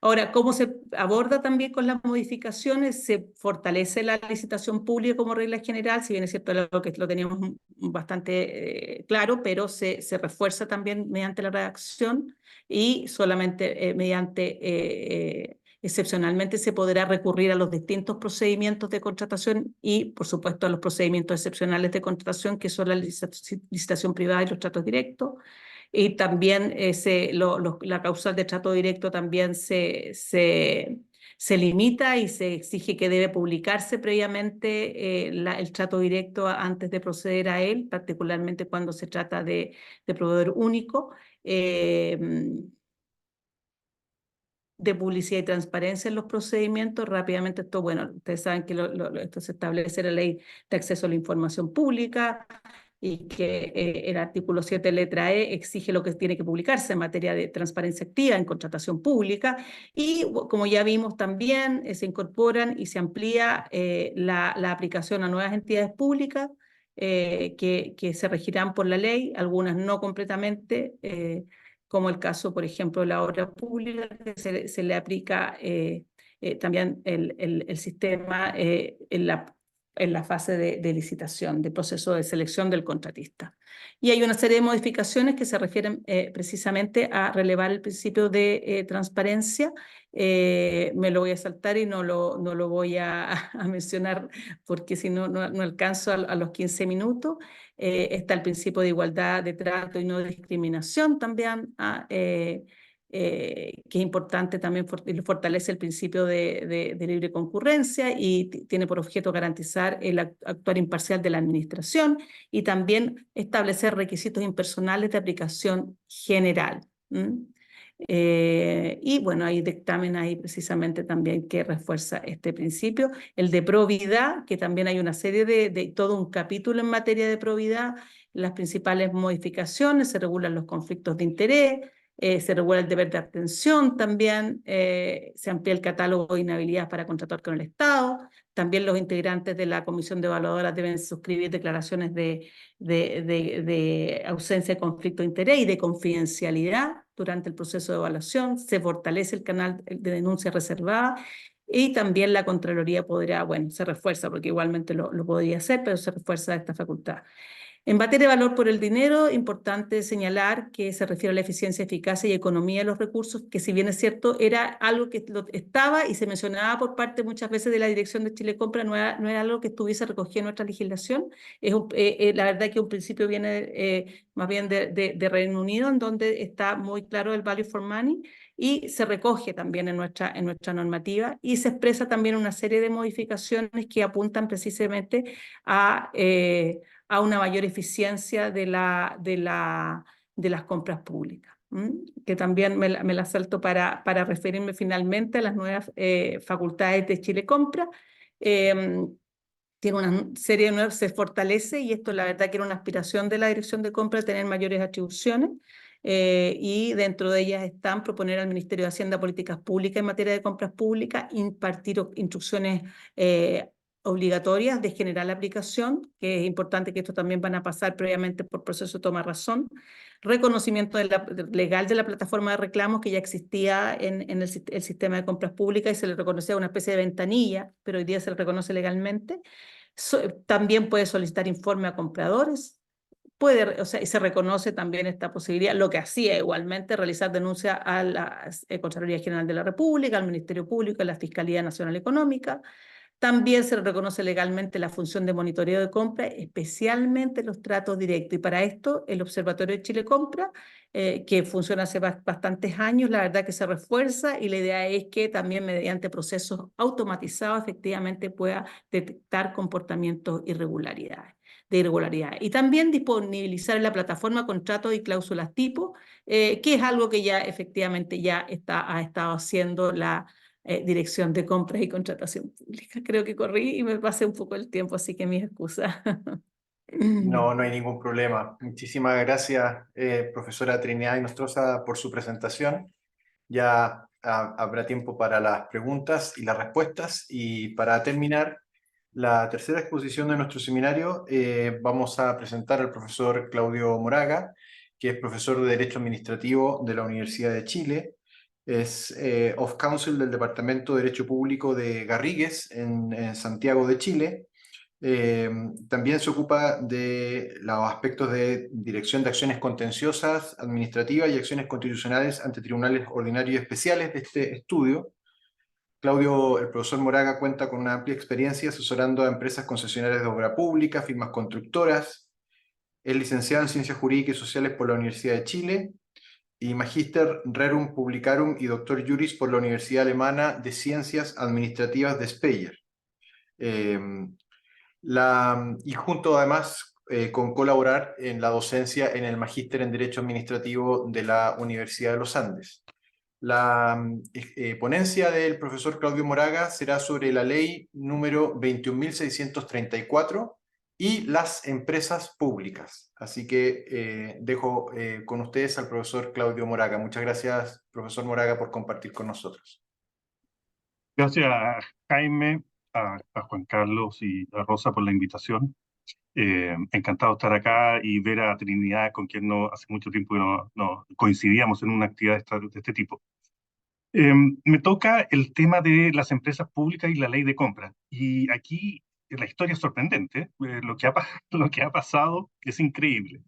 Ahora, ¿cómo se aborda también con las modificaciones? Se fortalece la licitación pública como regla general, si bien es cierto lo que lo teníamos bastante claro, pero se refuerza también mediante la redacción y solamente excepcionalmente se podrá recurrir a los distintos procedimientos de contratación y, por supuesto, a los procedimientos excepcionales de contratación, que son la licitación privada y los tratos directos. Y también la causal de trato directo también se limita y se exige que debe publicarse previamente el trato directo antes de proceder a él, particularmente cuando se trata de proveedor único. De publicidad y transparencia en los procedimientos. Rápidamente esto, bueno, ustedes saben que esto se establece en la Ley de Acceso a la Información Pública y que el artículo 7, letra E, exige lo que tiene que publicarse en materia de transparencia activa en contratación pública. Y como ya vimos también, se incorporan y se amplía la aplicación a nuevas entidades públicas que se regirán por la ley, algunas no completamente, como el caso, por ejemplo, de la obra pública, que se le aplica también el sistema en la fase de licitación, de proceso de selección del contratista. Y hay una serie de modificaciones que se refieren precisamente a relevar el principio de transparencia. Me lo voy a saltar y no lo voy a mencionar porque si no, no alcanzo a los 15 minutos. Está el principio de igualdad de trato y no discriminación también, que es importante también, fortalece el principio de libre concurrencia y tiene por objeto garantizar el actuar imparcial de la administración y también establecer requisitos impersonales de aplicación general. Y bueno, hay dictamen ahí precisamente también que refuerza este principio. El de probidad, que también hay una serie de todo un capítulo en materia de probidad. Las principales modificaciones: se regulan los conflictos de interés, se regula el deber de atención también, se amplía el catálogo de inhabilidades para contratar con el Estado. También los integrantes de la comisión de evaluadoras deben suscribir declaraciones de ausencia de conflicto de interés y de confidencialidad durante el proceso de evaluación. Se fortalece el canal de denuncia reservada y también la Contraloría podrá, bueno, se refuerza porque igualmente lo podría hacer, pero se refuerza esta facultad. En materia de valor por el dinero, importante señalar que se refiere a la eficiencia, eficacia y economía de los recursos, que si bien es cierto, era algo que estaba y se mencionaba por parte muchas veces de la dirección de Chile Compra, no era algo que estuviese recogido en nuestra legislación. La verdad que un principio viene más bien de Reino Unido, en donde está muy claro el value for money, y se recoge también en nuestra normativa, y se expresa también una serie de modificaciones que apuntan precisamente a una mayor eficiencia de las compras públicas. Que también me la salto para referirme finalmente a las nuevas facultades de Chile Compra. Tiene una serie de nuevas, se fortalece, y esto la verdad que era una aspiración de la Dirección de Compra, tener mayores atribuciones, y dentro de ellas están proponer al Ministerio de Hacienda políticas públicas en materia de compras públicas, impartir instrucciones obligatorias de general aplicación, que es importante que esto también van a pasar previamente por proceso de toma razón, reconocimiento legal de la plataforma de reclamos que ya existía en el sistema de compras públicas y se le reconocía una especie de ventanilla, pero hoy día se le reconoce legalmente. También puede solicitar informe a compradores, y se reconoce también esta posibilidad, lo que hacía igualmente, realizar denuncia a la Contraloría General de la República, al Ministerio Público, a la Fiscalía Nacional Económica. También se reconoce legalmente la función de monitoreo de compra, especialmente los tratos directos. Y para esto, el Observatorio de Chile Compra, que funciona hace bastantes años, la verdad que se refuerza, y la idea es que también mediante procesos automatizados efectivamente pueda detectar comportamientos de irregularidades. Y también disponibilizar en la plataforma contratos y cláusulas tipo, que es algo que ya efectivamente ha estado haciendo Dirección de Compras y Contratación Pública. Creo que corrí y me pasé un poco el tiempo, así que mis excusas. No, no hay ningún problema. Muchísimas gracias, profesora Trinidad Inostroza, por su presentación. Ya habrá tiempo para las preguntas y las respuestas. Y para terminar la tercera exposición de nuestro seminario, vamos a presentar al profesor Claudio Moraga, que es profesor de Derecho Administrativo de la Universidad de Chile. Es of Counsel del Departamento de Derecho Público de Garrigues, en Santiago de Chile. También se ocupa de los aspectos de dirección de acciones contenciosas, administrativas y acciones constitucionales ante tribunales ordinarios y especiales de este estudio. Claudio, el profesor Moraga, cuenta con una amplia experiencia asesorando a empresas concesionarias de obra pública, firmas constructoras. Es licenciado en Ciencias Jurídicas y Sociales por la Universidad de Chile y Magister Rerum Publicarum y Doctor Juris por la Universidad Alemana de Ciencias Administrativas de Speyer. Y junto además con colaborar en la docencia en el Magíster en Derecho Administrativo de la Universidad de los Andes. La ponencia del profesor Claudio Moraga será sobre la ley número 21.634 y las empresas públicas. Así que dejo con ustedes al profesor Claudio Moraga. Muchas gracias, profesor Moraga, por compartir con nosotros. Gracias a Jaime, a Juan Carlos y a Rosa por la invitación. Encantado de estar acá y ver a Trinidad, con quien hace mucho tiempo que no coincidíamos en una actividad de este tipo. Me toca el tema de las empresas públicas y la ley de compra. Y aquí la historia es sorprendente. Lo que ha pasado es increíble.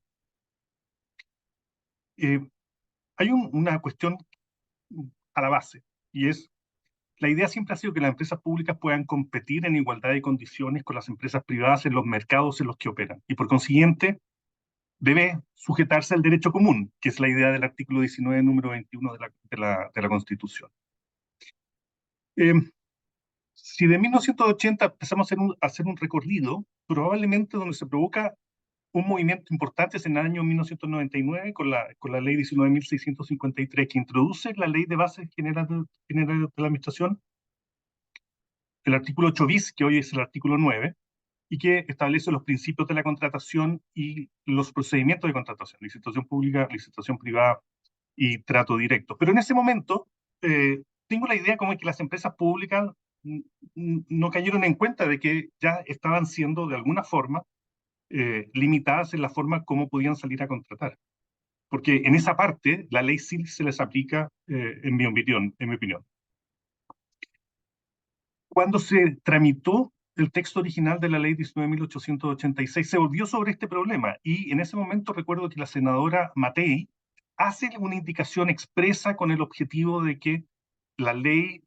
Hay una cuestión a la base, y es: la idea siempre ha sido que las empresas públicas puedan competir en igualdad de condiciones con las empresas privadas en los mercados en los que operan. Y por consiguiente, debe sujetarse al derecho común, que es la idea del artículo 19, número 21 de la Constitución. Si de 1980 empezamos a hacer un recorrido, probablemente donde se provoca un movimiento importante es en el año 1999 con la ley 19.653, que introduce la ley de bases generales de la administración, el artículo 8 bis, que hoy es el artículo 9, y que establece los principios de la contratación y los procedimientos de contratación: licitación pública, licitación privada y trato directo. Pero en ese momento tengo la idea como que las empresas públicas no cayeron en cuenta de que ya estaban siendo de alguna forma limitadas en la forma como podían salir a contratar. Porque en esa parte la ley sí se les aplica, en mi opinión. Cuando se tramitó el texto original de la ley 19.886, se volvió sobre este problema, y en ese momento recuerdo que la senadora Matei hace una indicación expresa con el objetivo de que la ley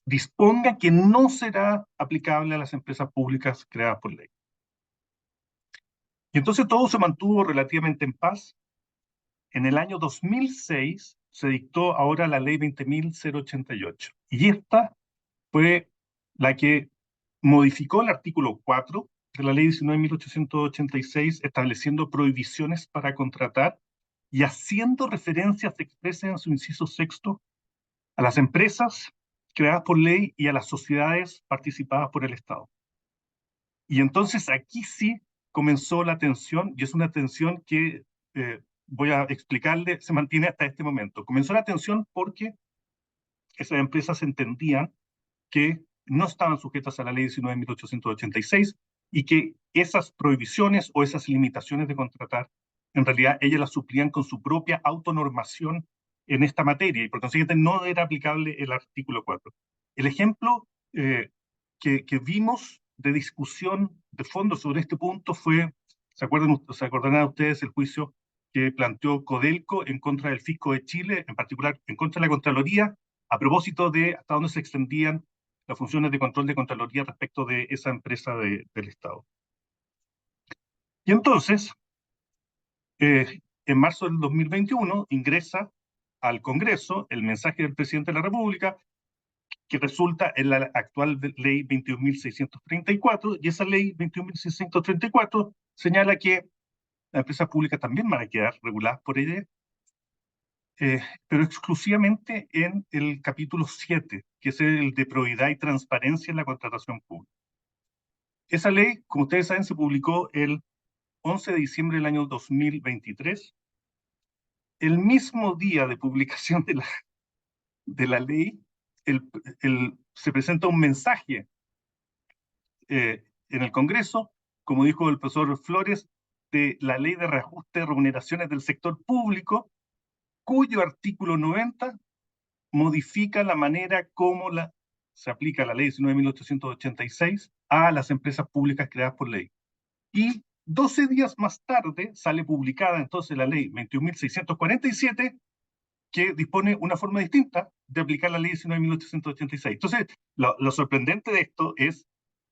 disponga que no será aplicable a las empresas públicas creadas por ley. Y entonces todo se mantuvo relativamente en paz. En el año 2006 se dictó ahora la ley 20.088, y esta fue la que modificó el artículo 4 de la ley 19.886, estableciendo prohibiciones para contratar y haciendo referencias expresas en su inciso sexto a las empresas creadas por ley y a las sociedades participadas por el Estado. Y entonces aquí sí comenzó la tensión, y es una tensión que voy a explicarle, se mantiene hasta este momento. Comenzó la tensión porque esas empresas entendían que no estaban sujetas a la ley 19.886 y que esas prohibiciones o esas limitaciones de contratar, en realidad ellas las suplían con su propia autonormación en esta materia, y por consiguiente no era aplicable el artículo 4. El ejemplo que vimos de discusión de fondo sobre este punto fue, se acordarán ustedes, el juicio que planteó Codelco en contra del Fisco de Chile, en particular en contra de la Contraloría, a propósito de hasta dónde se extendían las funciones de control de Contraloría respecto de esa empresa del Estado. Y entonces, en marzo del 2021, ingresa al Congreso el mensaje del presidente de la República, que resulta en la actual ley 21.634, y esa ley 21.634 señala que las empresas públicas también van a quedar reguladas por ella, pero exclusivamente en el capítulo 7, que es el de probidad y transparencia en la contratación pública. Esa ley, como ustedes saben, se publicó el 11 de diciembre del año 2023. El mismo día de publicación de la ley, se presenta un mensaje en el Congreso, como dijo el profesor Flores, de la ley de reajuste de remuneraciones del sector público, cuyo artículo 90 modifica la manera como se aplica la ley 19.886 a las empresas públicas creadas por ley. Y 12 días más tarde sale publicada entonces la ley 21.647, que dispone una forma distinta de aplicar la ley 19.886. Entonces, lo sorprendente de esto es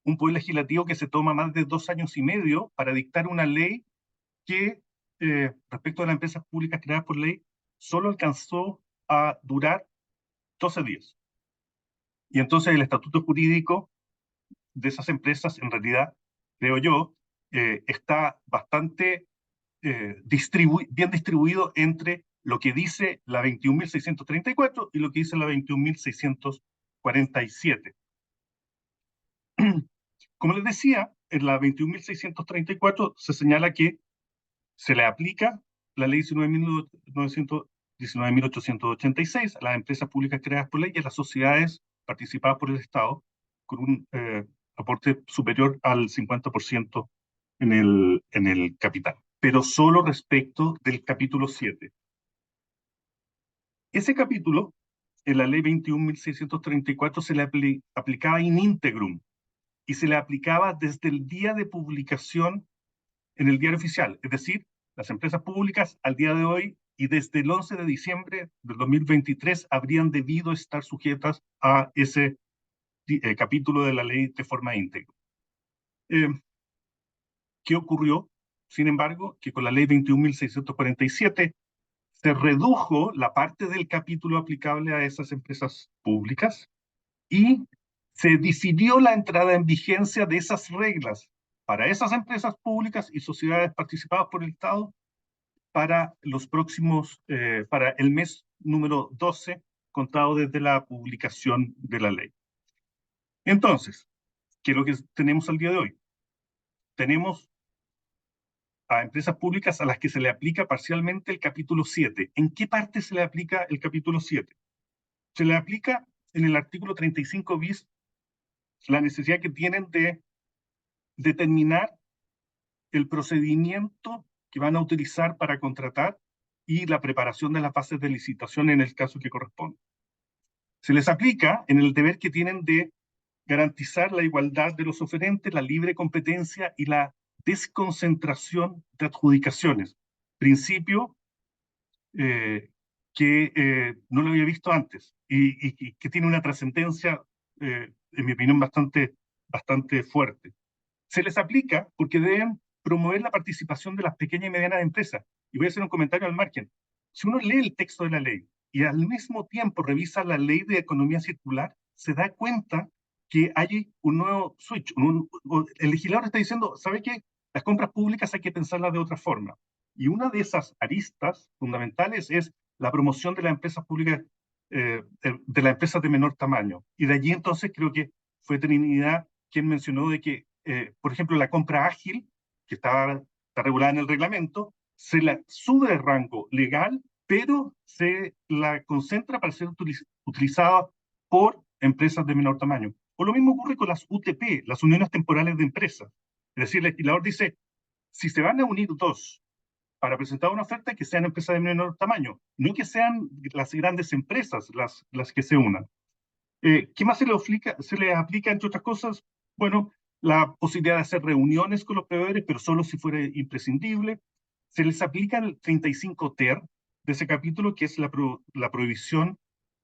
un poder legislativo que se toma más de 2 años y medio para dictar una ley que, respecto a las empresas públicas creadas por ley, solo alcanzó a durar 12 días. Y entonces el estatuto jurídico de esas empresas, en realidad, creo yo, está bastante bien distribuido entre lo que dice la 21.634 y lo que dice la 21.647. Como les decía, en la 21.634 se señala que se le aplica la ley 19.886 a las empresas públicas creadas por ley y a las sociedades participadas por el Estado, con un aporte superior al 50% en el capital, pero solo respecto del capítulo 7. Ese capítulo, en la ley 21.634, se le aplicaba in integrum, y se le aplicaba desde el día de publicación en el diario oficial, es decir, las empresas públicas al día de hoy y desde el 11 de diciembre del 2023 habrían debido estar sujetas a ese capítulo de la ley de forma íntegra. ¿Qué ocurrió? Sin embargo, que con la ley 21.647 se redujo la parte del capítulo aplicable a esas empresas públicas y se decidió la entrada en vigencia de esas reglas para esas empresas públicas y sociedades participadas por el Estado para los próximos, para el mes número 12, contado desde la publicación de la ley. Entonces, ¿qué es lo que tenemos al día de hoy? Tenemos a empresas públicas a las que se le aplica parcialmente el capítulo 7. ¿En qué parte se le aplica el capítulo 7? Se le aplica en el artículo 35 bis la necesidad que tienen de determinar el procedimiento que van a utilizar para contratar y la preparación de las bases de licitación en el caso que corresponde. Se les aplica en el deber que tienen de garantizar la igualdad de los oferentes, la libre competencia y la desconcentración de adjudicaciones. Principio que no lo había visto antes y que tiene una trascendencia, en mi opinión, bastante fuerte. Se les aplica porque deben promover la participación de las pequeñas y medianas empresas. Y voy a hacer un comentario al margen. Si uno lee el texto de la ley y al mismo tiempo revisa la ley de economía circular, se da cuenta que hay un nuevo switch. El legislador está diciendo, ¿sabe qué? Las compras públicas hay que pensarlas de otra forma. Y una de esas aristas fundamentales es la promoción de las empresas públicas, de las empresas de menor tamaño. Y de allí entonces creo que fue Trinidad quien mencionó de que, por ejemplo, la compra ágil, que está regulada en el reglamento, se la sube de rango legal, pero se la concentra para ser utilizada por empresas de menor tamaño. O lo mismo ocurre con las UTP, las uniones temporales de empresas. Es decir, el legislador dice, si se van a unir dos para presentar una oferta, que sean empresas de menor tamaño, no que sean las grandes empresas las que se unan. ¿Qué más se le aplica, entre otras cosas? Bueno, la posibilidad de hacer reuniones con los proveedores, pero solo si fuera imprescindible. Se les aplica el 35 ter de ese capítulo, que es la prohibición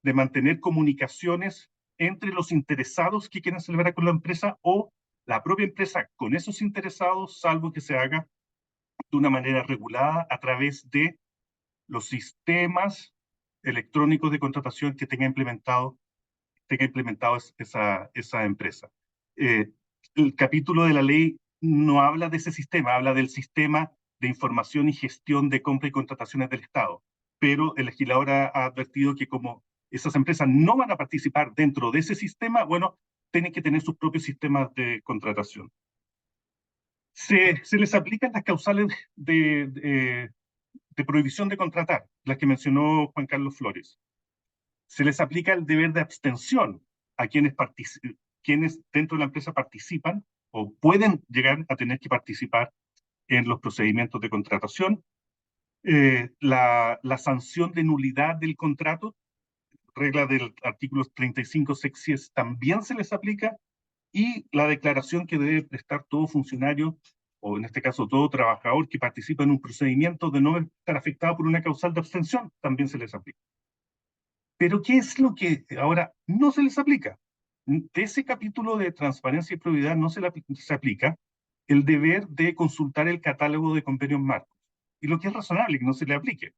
de mantener comunicaciones entre los interesados que quieren celebrar con la empresa o la propia empresa con esos interesados, salvo que se haga de una manera regulada a través de los sistemas electrónicos de contratación que tenga implementado esa empresa. El capítulo de la ley no habla de ese sistema, habla del sistema de información y gestión de compra y contrataciones del Estado. pero el legislador ha advertido que como esas empresas no van a participar dentro de ese sistema, bueno, tienen que tener sus propios sistemas de contratación. Se les aplican las causales de prohibición de contratar, las que mencionó Juan Carlos Flores. Se les aplica el deber de abstención a quienes dentro de la empresa participan o pueden llegar a tener que participar en los procedimientos de contratación. La sanción de nulidad del contrato, regla del artículo 35 seccies, también se les aplica, y la declaración que debe prestar todo funcionario, o en este caso todo trabajador que participa en un procedimiento de no estar afectado por una causal de abstención, también se les aplica. Pero ¿qué es lo que ahora no se les aplica? De ese capítulo de transparencia y probidad no se aplica el deber de consultar el catálogo de convenios marcos, y lo que es razonable que no se le aplique.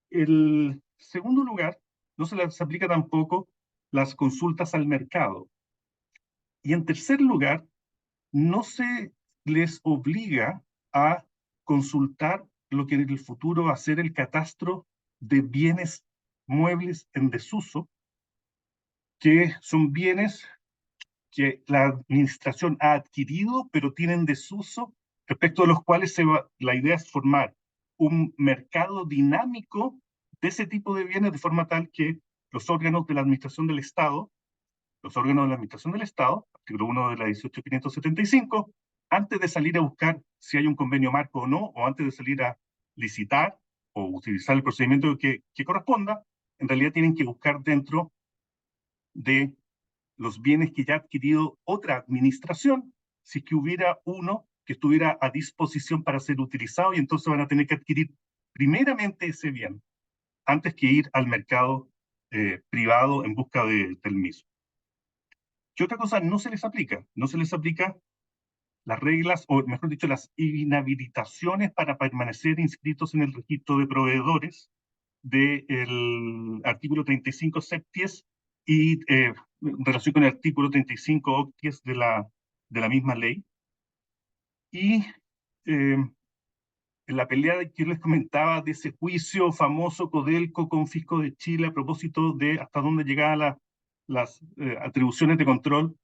El segundo lugar, no se les aplica tampoco las consultas al mercado. Y en tercer lugar, no se les obliga a consultar lo que en el futuro va a ser el catastro de bienes muebles en desuso, que son bienes que la administración ha adquirido, pero tienen desuso, respecto a los cuales la idea es formar un mercado dinámico de ese tipo de bienes, de forma tal que los órganos de la administración del Estado, artículo 1 de la 18.575, antes de salir a buscar si hay un convenio marco o no, o antes de salir a licitar o utilizar el procedimiento que corresponda, en realidad tienen que buscar dentro de los bienes que ya ha adquirido otra administración, si es que hubiera uno que estuviera a disposición para ser utilizado, y entonces van a tener que adquirir primeramente ese bien, antes que ir al mercado privado en busca del mismo. ¿Qué otra cosa no se les aplica? No se les aplica las reglas, o mejor dicho, las inhabilitaciones para permanecer inscritos en el registro de proveedores del artículo 35 septies y en relación con el artículo 35 octies de la misma ley. Y en la pelea que yo les comentaba de ese juicio famoso Codelco con Fisco de Chile a propósito de hasta dónde llegaban las atribuciones de control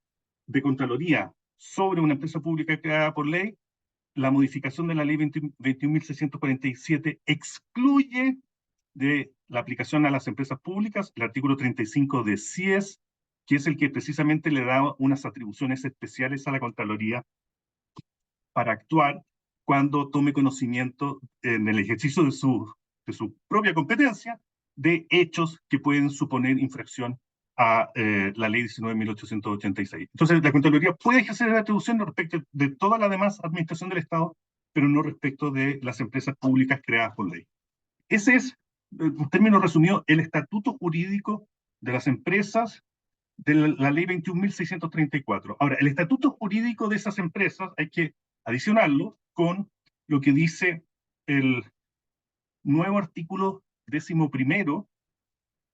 de Contraloría sobre una empresa pública creada por ley, la modificación de la ley 21.647 excluye de la aplicación a las empresas públicas el artículo 35 de CIES, que es el que precisamente le da unas atribuciones especiales a la Contraloría para actuar cuando tome conocimiento en el ejercicio de su propia competencia de hechos que pueden suponer infracción a la ley 19.886. Entonces, la Contraloría puede ejercer la atribución respecto de toda la demás administración del Estado, pero no respecto de las empresas públicas creadas por ley. Ese es, en términos resumidos, el estatuto jurídico de las empresas de la ley 21.634. Ahora, el estatuto jurídico de esas empresas hay que adicionarlo con lo que dice el nuevo artículo 11º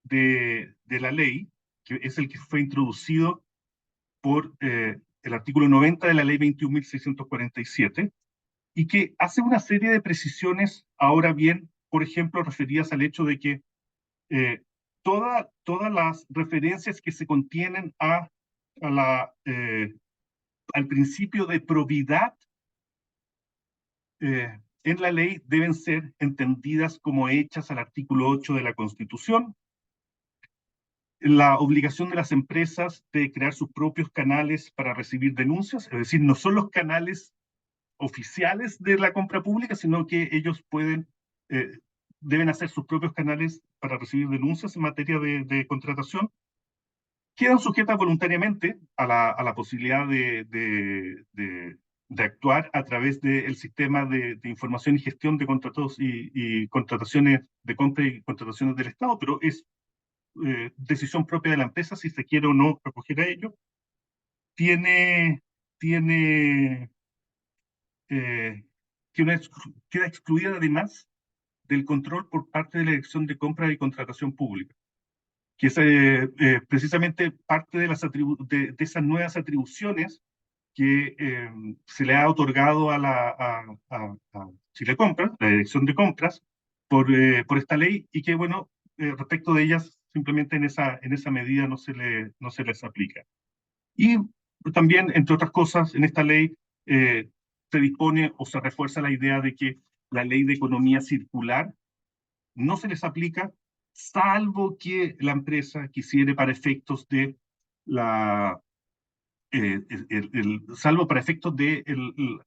de la ley, que es el que fue introducido por el artículo 90 de la ley 21.647, y que hace una serie de precisiones, ahora bien, por ejemplo, referidas al hecho de que todas las referencias que se contienen al principio de probidad en la ley deben ser entendidas como hechas al artículo 8 de la Constitución. La obligación de las empresas de crear sus propios canales para recibir denuncias, es decir, no son los canales oficiales de la compra pública, sino que ellos deben hacer sus propios canales para recibir denuncias en materia de contratación. Quedan sujetas voluntariamente a la posibilidad de actuar a través del sistema de información y gestión de contratos y contrataciones de compra y contrataciones del Estado, pero es decisión propia de la empresa si se quiere o no acoger a ello. Queda excluida además del control por parte de la Dirección de Compra y Contratación Pública, que es precisamente parte de esas nuevas atribuciones que se le ha otorgado a Chile Compras, la Dirección de Compras, por esta ley y que, bueno, respecto de ellas, simplemente en esa medida no se les aplica. Y también, entre otras cosas, en esta ley se dispone o se refuerza la idea de que la ley de economía circular no se les aplica, salvo que la empresa quisiere para efectos de la salvo para efectos de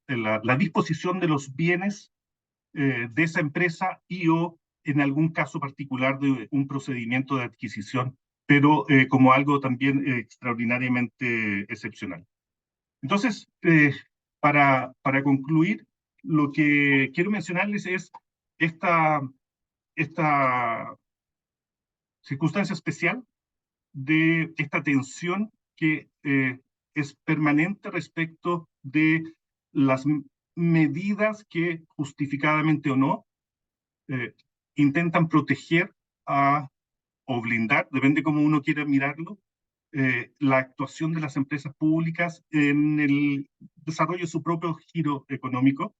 la disposición de los bienes de esa empresa y o en algún caso particular de un procedimiento de adquisición, pero como algo también extraordinariamente excepcional. Entonces, para concluir, lo que quiero mencionarles es esta, esta circunstancia especial de esta tensión que es permanente respecto de las medidas que, justificadamente o no, intentan proteger o blindar, depende cómo uno quiera mirarlo, la actuación de las empresas públicas en el desarrollo de su propio giro económico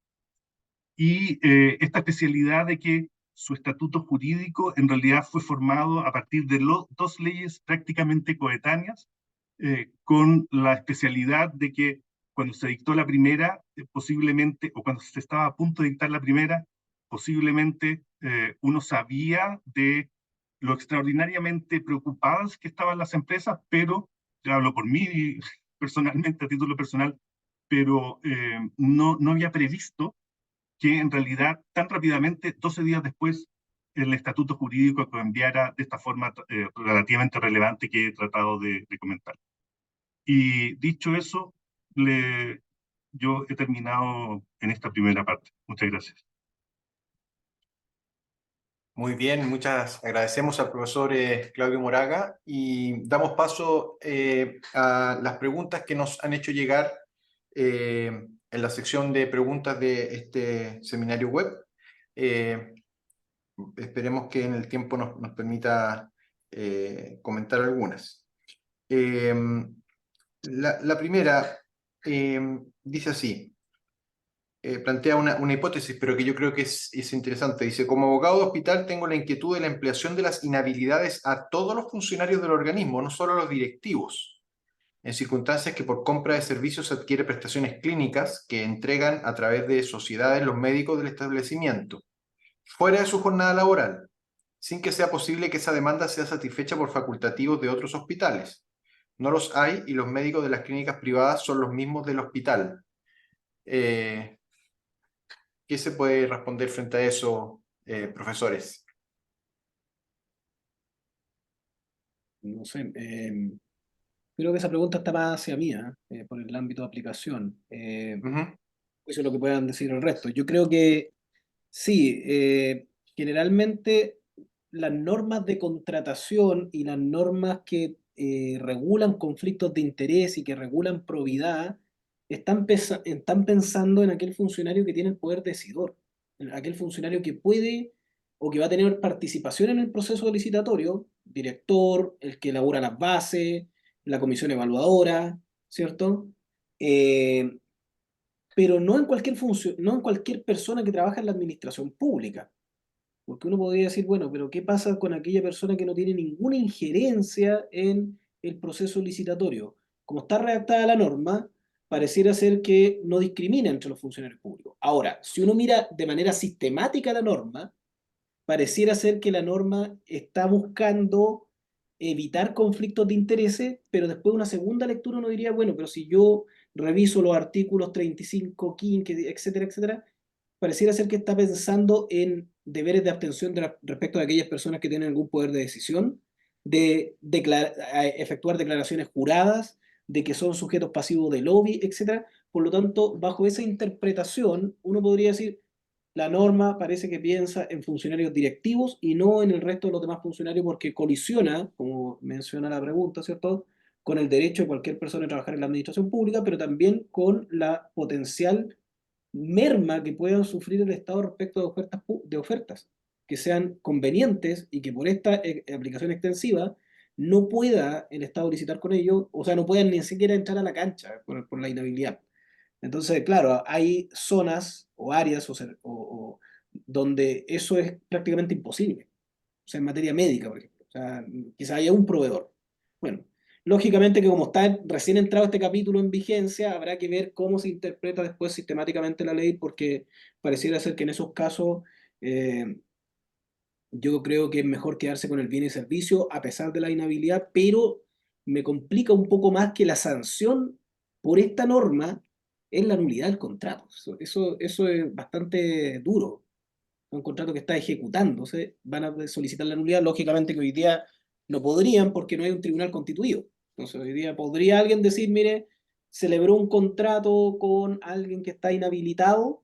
y esta especialidad de que su estatuto jurídico en realidad fue formado a partir de dos leyes prácticamente coetáneas, con la especialidad de que cuando se dictó la primera, posiblemente, o cuando se estaba a punto de dictar la primera, posiblemente uno sabía de lo extraordinariamente preocupadas que estaban las empresas, pero, yo hablo por mí personalmente, a título personal, pero no había previsto que en realidad tan rápidamente, 12 días después, el estatuto jurídico cambiara de esta forma relativamente relevante que he tratado de comentar. Y dicho eso, yo he terminado en esta primera parte. Muchas gracias. Muy bien, muchas agradecemos al profesor Claudio Moraga y damos paso a las preguntas que nos han hecho llegar en la sección de preguntas de este seminario web. Esperemos que en el tiempo nos permita comentar algunas. La primera dice así. Plantea una hipótesis, pero que yo creo que es interesante. Dice, como abogado de hospital tengo la inquietud de la ampliación de las inhabilidades a todos los funcionarios del organismo, no solo a los directivos, en circunstancias que por compra de servicios adquiere prestaciones clínicas que entregan a través de sociedades los médicos del establecimiento, fuera de su jornada laboral, sin que sea posible que esa demanda sea satisfecha por facultativos de otros hospitales. No los hay y los médicos de las clínicas privadas son los mismos del hospital. ¿Qué se puede responder frente a eso, profesores? No sé, creo que esa pregunta está más hacia mí, por el ámbito de aplicación. Ujú. Eso es lo que puedan decir el resto. Yo creo que sí, generalmente las normas de contratación y las normas que regulan conflictos de interés y que regulan probidad están pensando en aquel funcionario que tiene el poder decidor, en aquel funcionario que puede o que va a tener participación en el proceso licitatorio, director, el que elabora las bases, la comisión evaluadora, ¿cierto? Eh, pero no en cualquier no en cualquier persona que trabaja en la administración pública. Porque uno podría decir, bueno, pero ¿qué pasa con aquella persona que no tiene ninguna injerencia en el proceso licitatorio? Como está redactada la norma, pareciera ser que no discrimina entre los funcionarios públicos. Ahora, si uno mira de manera sistemática la norma, pareciera ser que la norma está buscando evitar conflictos de intereses, pero después de una segunda lectura uno diría, bueno, pero si yo reviso los artículos 35, 15, etcétera, etcétera, pareciera ser que está pensando en deberes de abstención respecto de aquellas personas que tienen algún poder de decisión, de efectuar declaraciones juradas, de que son sujetos pasivos de lobby, etcétera. Por lo tanto, bajo esa interpretación, uno podría decir, la norma parece que piensa en funcionarios directivos y no en el resto de los demás funcionarios porque colisiona, como menciona la pregunta, ¿cierto?, con el derecho de cualquier persona a trabajar en la administración pública, pero también con la potencial merma que puedan sufrir el Estado respecto de ofertas que sean convenientes y que por esta aplicación extensiva no pueda el Estado licitar con ellos, o sea, no puedan ni siquiera entrar a la cancha por la inhabilidad. Entonces, claro, hay zonas o áreas donde eso es prácticamente imposible. O sea, en materia médica, por ejemplo. O sea, quizá haya un proveedor. Bueno, lógicamente que como está recién entrado este capítulo en vigencia, habrá que ver cómo se interpreta después sistemáticamente la ley, porque pareciera ser que en esos casos yo creo que es mejor quedarse con el bien y servicio a pesar de la inhabilidad, pero me complica un poco más que la sanción por esta norma es la nulidad del contrato. Eso es bastante duro. Un contrato que está ejecutándose, van a solicitar la nulidad, lógicamente que hoy día no podrían porque no hay un tribunal constituido. Entonces hoy día podría alguien decir, mire, celebró un contrato con alguien que está inhabilitado,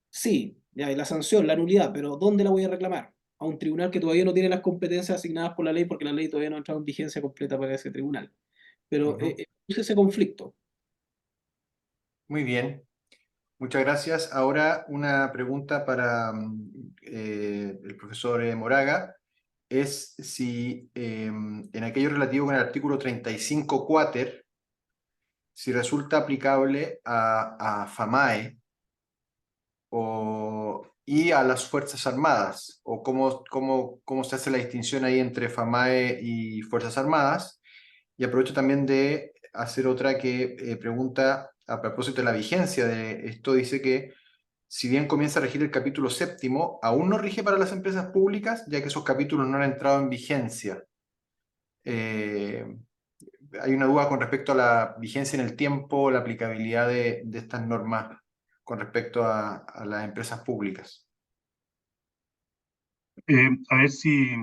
sí, ya hay la sanción, la nulidad, pero ¿dónde la voy a reclamar? A un tribunal que todavía no tiene las competencias asignadas por la ley porque la ley todavía no ha entrado en vigencia completa para ese tribunal. Pero Ujú. es ese conflicto. Muy bien. Muchas gracias. Ahora una pregunta para el profesor Moraga. Es si en aquello relativo con el artículo 35 quater, si resulta aplicable a FAMAE y a las Fuerzas Armadas, o cómo se hace la distinción ahí entre FAMAE y Fuerzas Armadas. Y aprovecho también de hacer otra que pregunta a propósito de la vigencia de esto. Dice que si bien comienza a regir el capítulo séptimo, aún no rige para las empresas públicas, ya que esos capítulos no han entrado en vigencia. Eh, Hay una duda con respecto a la vigencia en el tiempo, la aplicabilidad de estas normas con respecto a las empresas públicas. A ver si,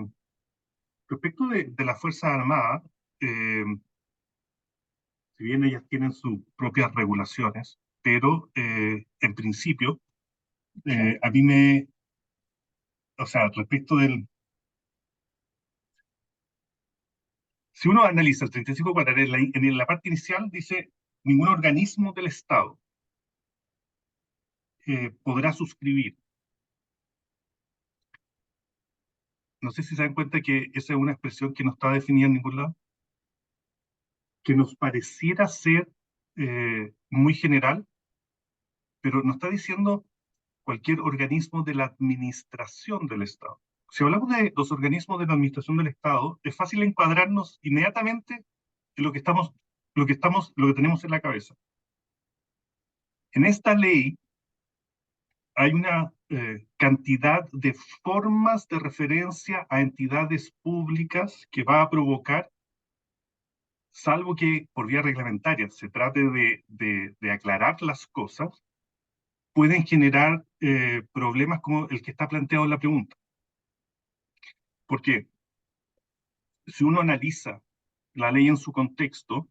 respecto de las Fuerzas Armadas, si bien ellas tienen sus propias regulaciones, pero en principio, a mí o sea, respecto si uno analiza el 35 en la parte inicial dice, ningún organismo del Estado podrá suscribir. No sé si se dan cuenta que esa es una expresión que no está definida en ningún lado, que nos pareciera ser muy general, pero nos está diciendo cualquier organismo de la administración del Estado. Si hablamos de los organismos de la administración del Estado, es fácil encuadrarnos inmediatamente en lo que tenemos en la cabeza. En esta ley hay una cantidad de formas de referencia a entidades públicas que va a provocar, salvo que por vía reglamentaria se trate de aclarar las cosas, pueden generar problemas como el que está planteado en la pregunta. Porque si uno analiza la ley en su contexto,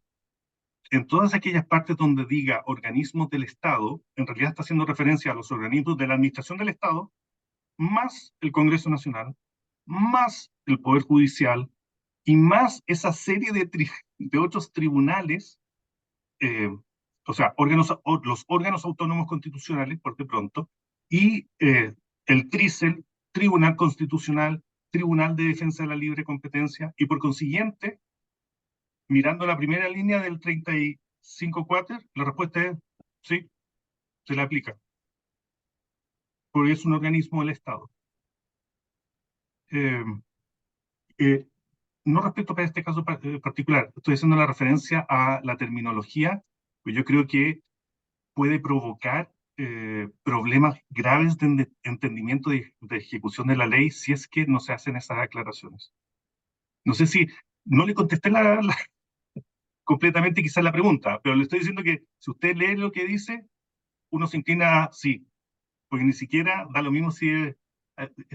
en todas aquellas partes donde diga organismos del Estado, en realidad está haciendo referencia a los organismos de la administración del Estado, más el Congreso Nacional, más el Poder Judicial y más esa serie de otros tribunales, eh, o sea, los órganos autónomos constitucionales, por de pronto, y el TRICEL, Tribunal Constitucional, Tribunal de Defensa de la Libre Competencia, y por consiguiente, mirando la primera línea del 35 quater, la respuesta es sí, se le aplica, porque es un organismo del Estado. Eh, eh, no respecto para este caso particular, estoy haciendo la referencia a la terminología, pues yo creo que puede provocar problemas graves de entendimiento de ejecución de la ley si es que no se hacen esas aclaraciones. No sé si no le contesté completamente quizás la pregunta, pero le estoy diciendo que si usted lee lo que dice, uno se inclina a sí, porque ni siquiera da lo mismo si es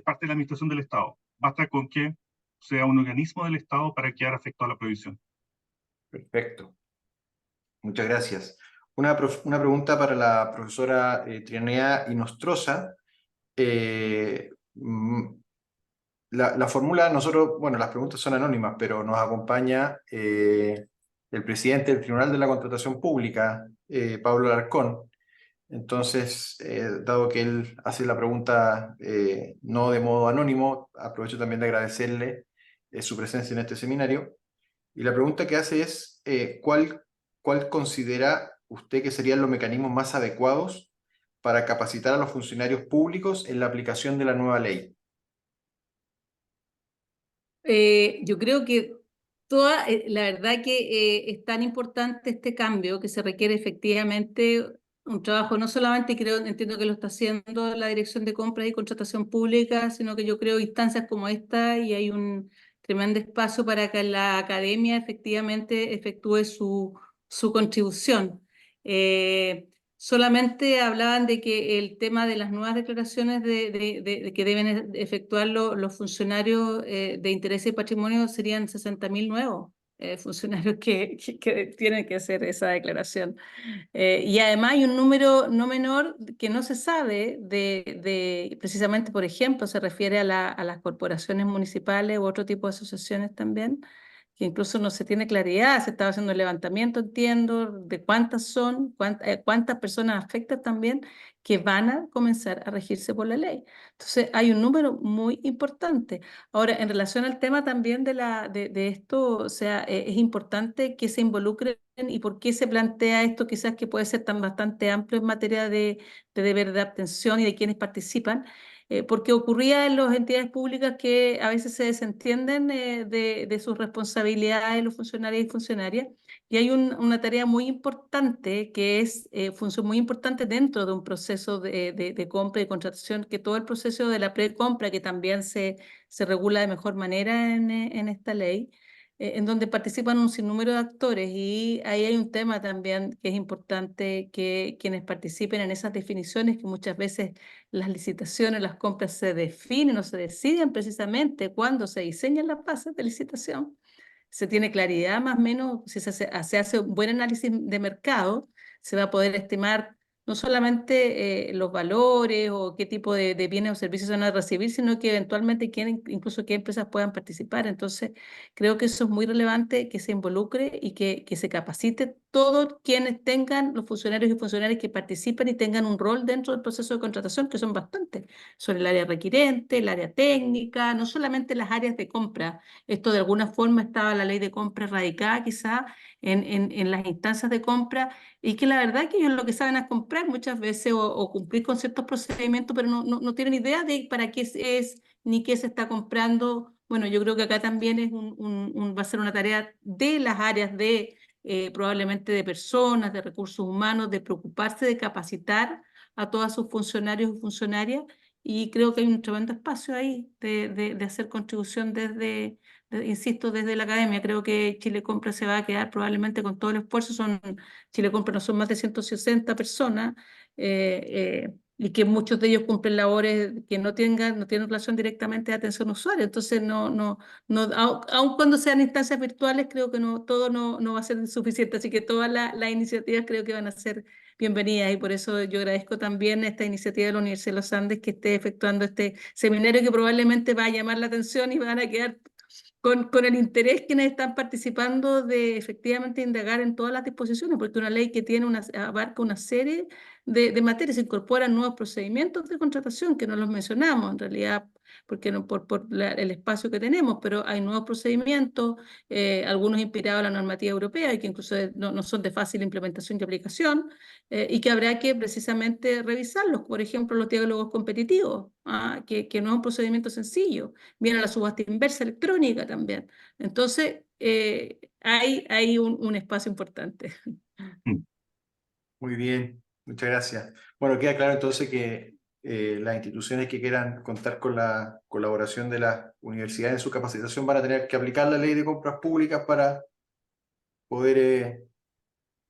parte de la administración del Estado. Basta con que sea un organismo del Estado para quedar afectado a la prohibición. Perfecto. Muchas gracias. Una pregunta para la profesora Trianea Inostroza. La fórmula, nosotros, bueno, las preguntas son anónimas, pero nos acompaña el presidente del Tribunal de la Contratación Pública, Pablo Alarcón. Entonces, dado que él hace la pregunta no de modo anónimo, aprovecho también de agradecerle su presencia en este seminario. Y la pregunta que hace es, ¿cuál considera usted que serían los mecanismos más adecuados para capacitar a los funcionarios públicos en la aplicación de la nueva ley? Yo creo que la verdad que es tan importante este cambio que se requiere efectivamente un trabajo, no solamente entiendo que lo está haciendo la Dirección de Compras y Contratación Pública, sino que yo creo instancias como esta y hay un tremendo espacio para que la academia efectivamente efectúe su contribución. Solamente hablaban de que el tema de las nuevas declaraciones de que deben efectuar los funcionarios de interés y patrimonio serían 60.000 nuevos funcionarios que tienen que hacer esa declaración. Y además hay un número no menor que no se sabe precisamente, por ejemplo, se refiere a las corporaciones municipales u otro tipo de asociaciones también, que incluso no se tiene claridad, se estaba haciendo el levantamiento, entiendo, de cuántas son, cuántas personas afectan también que van a comenzar a regirse por la ley. Entonces, hay un número muy importante. Ahora, en relación al tema también de esto, o sea, es importante que se involucren y por qué se plantea esto, quizás que puede ser tan bastante amplio en materia de deber de abstención y de quienes participan, porque ocurría en las entidades públicas que a veces se desentienden de sus responsabilidades los funcionarios y funcionarias, y hay una tarea muy importante que es función muy importante dentro de un proceso de compra y contratación, que todo el proceso de la precompra, que también se regula de mejor manera en esta ley, en donde participan un sinnúmero de actores, y ahí hay un tema también que es importante que quienes participen en esas definiciones, que muchas veces las licitaciones, las compras se definen o se deciden precisamente cuando se diseñan las bases de licitación. Se tiene claridad más o menos, si se hace un buen análisis de mercado, se va a poder estimar no solamente los valores o qué tipo de bienes o servicios se van a recibir, sino que eventualmente incluso qué empresas puedan participar. Entonces, creo que eso es muy relevante, que se involucre y que se capacite todos quienes tengan, los funcionarios y funcionarias que participen y tengan un rol dentro del proceso de contratación, que son bastantes. Son el área requirente, el área técnica, no solamente las áreas de compra. Esto de alguna forma estaba la ley de compra radicada quizá en las instancias de compra, y que la verdad que ellos lo que saben es comprar muchas veces o cumplir con ciertos procedimientos, pero no tienen idea de para qué es ni qué se está comprando. Bueno, yo creo que acá también va a ser una tarea de las áreas probablemente de personas, de recursos humanos, de preocuparse de capacitar a todos sus funcionarios y funcionarias, y creo que hay un tremendo espacio ahí de hacer contribución insisto, desde la academia. Creo que Chile Compra se va a quedar probablemente con todo el esfuerzo. Chile Compra no son más de 160 personas, y que muchos de ellos cumplen labores que no tienen relación directamente de atención usuaria. Entonces, aun cuando sean instancias virtuales, creo que todo no va a ser suficiente. Así que todas las iniciativas creo que van a ser bienvenidas, y por eso yo agradezco también esta iniciativa de la Universidad de los Andes, que esté efectuando este seminario, que probablemente va a llamar la atención y van a quedar con el interés quienes están participando de efectivamente indagar en todas las disposiciones, porque una ley que abarca una serie de materias, se incorporan nuevos procedimientos de contratación que no los mencionamos en realidad, porque el espacio que tenemos, pero hay nuevos procedimientos, algunos inspirados en la normativa europea y que incluso no son de fácil implementación y aplicación, y que habrá que precisamente revisarlos. Por ejemplo, los diálogos competitivos, que no es un procedimiento sencillo. Viene la subasta inversa electrónica también. Entonces, hay un espacio importante. Mm. Muy bien, muchas gracias. Bueno, queda claro entonces que las instituciones que quieran contar con la colaboración de las universidades en su capacitación van a tener que aplicar la ley de compras públicas para poder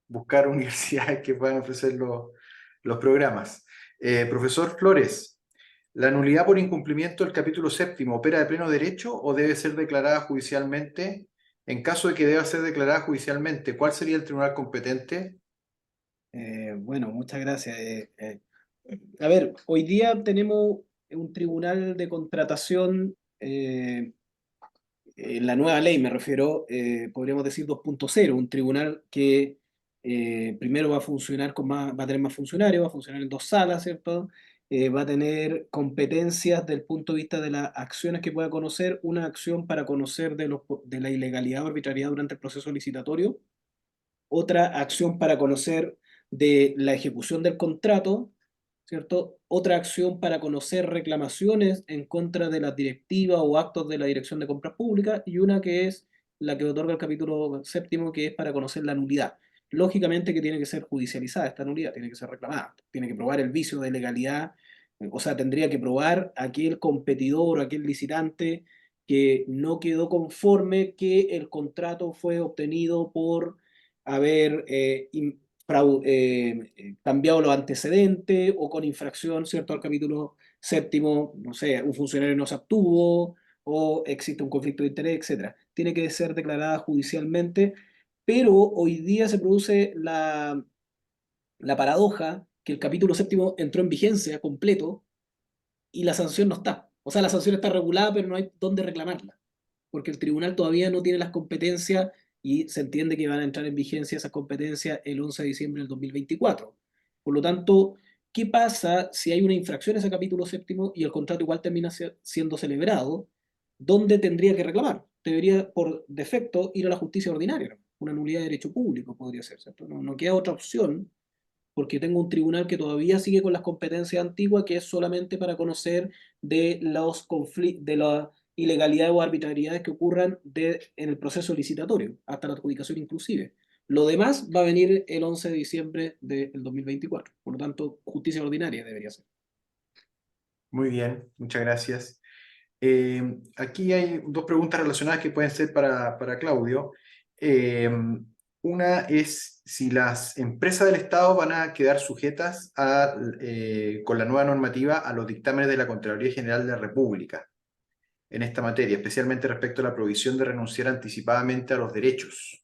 buscar universidades que puedan ofrecer los programas. Profesor Flores, ¿la nulidad por incumplimiento del capítulo séptimo opera de pleno derecho o debe ser declarada judicialmente? En caso de que deba ser declarada judicialmente, ¿cuál sería el tribunal competente? Bueno, muchas gracias. A ver, hoy día tenemos un tribunal de contratación, en la nueva ley me refiero, podríamos decir 2.0, un tribunal que primero va a funcionar va a tener más funcionarios, va a funcionar en dos salas, ¿cierto? Va a tener competencias del punto de vista de las acciones que pueda conocer, una acción para conocer de la ilegalidad o arbitrariedad durante el proceso licitatorio, otra acción para conocer de la ejecución del contrato, ¿cierto? Otra acción para conocer reclamaciones en contra de las directivas o actos de la Dirección de Compras Públicas, y una que es la que otorga el capítulo séptimo, que es para conocer la nulidad. Lógicamente que tiene que ser judicializada esta nulidad, tiene que ser reclamada, tiene que probar el vicio de legalidad, o sea, tendría que probar aquel competidor o aquel licitante que no quedó conforme que el contrato fue obtenido por haber cambiado los antecedentes o con infracción, ¿cierto?, al capítulo séptimo, no sé, un funcionario no se abstuvo o existe un conflicto de interés, etcétera. Tiene que ser declarada judicialmente, pero hoy día se produce la paradoja que el capítulo séptimo entró en vigencia completo y la sanción no está. O sea, la sanción está regulada, pero no hay dónde reclamarla, porque el tribunal todavía no tiene las competencias y se entiende que van a entrar en vigencia esas competencias el 11 de diciembre del 2024. Por lo tanto, ¿qué pasa si hay una infracción a ese capítulo séptimo y el contrato igual termina siendo celebrado? ¿Dónde tendría que reclamar? Debería, por defecto, ir a la justicia ordinaria, ¿no? Una nulidad de derecho público podría ser, ¿cierto? No, no queda otra opción porque tengo un tribunal que todavía sigue con las competencias antiguas, que es solamente para conocer de los conflictos, de las ilegalidades o arbitrariedades que ocurran en el proceso licitatorio, hasta la adjudicación inclusive. Lo demás va a venir el 11 de diciembre del 2024. Por lo tanto, justicia ordinaria debería ser. Muy bien, muchas gracias. Aquí hay dos preguntas relacionadas que pueden ser para Claudio. Una es si las empresas del Estado van a quedar sujetas con la nueva normativa a los dictámenes de la Contraloría General de la República en esta materia, especialmente respecto a la prohibición de renunciar anticipadamente a los derechos.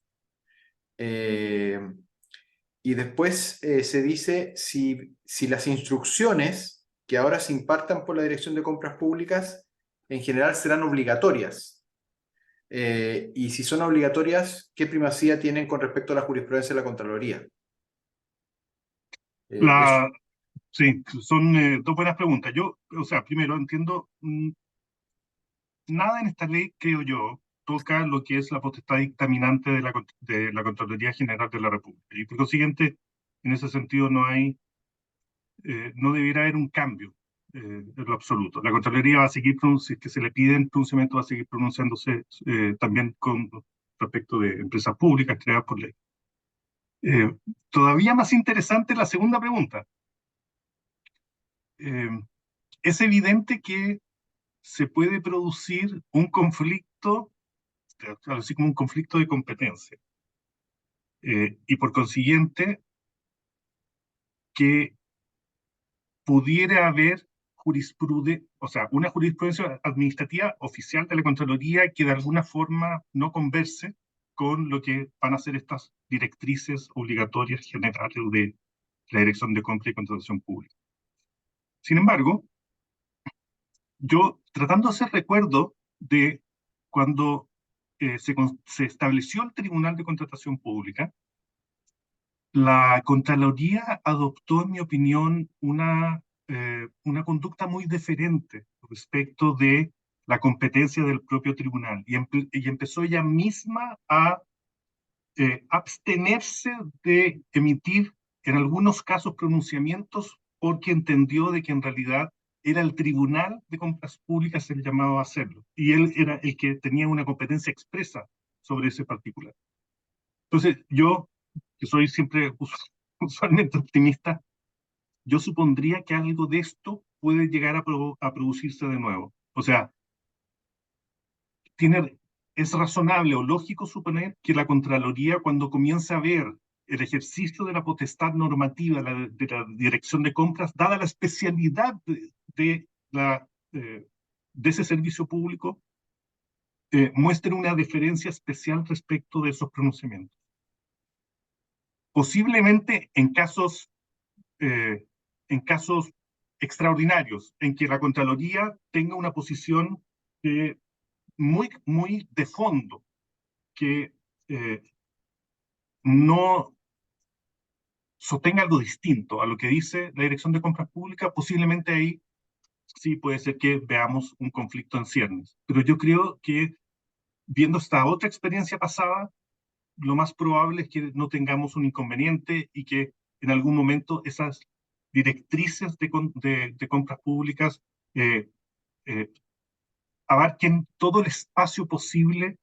Y después se dice si las instrucciones que ahora se impartan por la Dirección de Compras Públicas en general serán obligatorias. Y si son obligatorias, ¿qué primacía tienen con respecto a la jurisprudencia de la Contraloría? Eso. Sí, son dos buenas preguntas. Yo, o sea, primero entiendo, nada en esta ley, creo yo, toca lo que es la potestad dictaminante de la Contraloría General de la República. Y por consiguiente, en ese sentido no debiera haber un cambio en lo absoluto. La Contraloría va a seguir, si es que se le piden pronunciamiento, va a seguir pronunciándose también con respecto de empresas públicas creadas por ley. Todavía más interesante la segunda pregunta. Es evidente que se puede producir un conflicto, así como un conflicto de competencia. Y por consiguiente, que pudiera haber o sea, una jurisprudencia administrativa oficial de la Contraloría que de alguna forma no converse con lo que van a ser estas directrices obligatorias generales de la Dirección de Compra y Contratación Pública. Sin embargo, yo tratando de hacer recuerdo de cuando se estableció el Tribunal de Contratación Pública, la Contraloría adoptó, en mi opinión, una conducta muy diferente respecto de la competencia del propio tribunal y empezó ella misma a abstenerse de emitir en algunos casos pronunciamientos porque entendió de que en realidad era el Tribunal de Compras Públicas el llamado a hacerlo y él era el que tenía una competencia expresa sobre ese particular. Entonces yo, que soy siempre usualmente optimista, yo supondría que algo de esto puede llegar a producirse de nuevo. O sea, es razonable o lógico suponer que la Contraloría, cuando comienza a ver el ejercicio de la potestad normativa de la Dirección de Compras, dada la especialidad de ese servicio público, muestre una deferencia especial respecto de esos pronunciamientos. Posiblemente en casos extraordinarios, en que la Contraloría tenga una posición muy de fondo, que no sostenga algo distinto a lo que dice la Dirección de Compras Públicas, posiblemente ahí sí puede ser que veamos un conflicto en ciernes. Pero yo creo que, viendo esta otra experiencia pasada, lo más probable es que no tengamos un inconveniente y que en algún momento directrices de compras públicas abarquen todo el espacio posible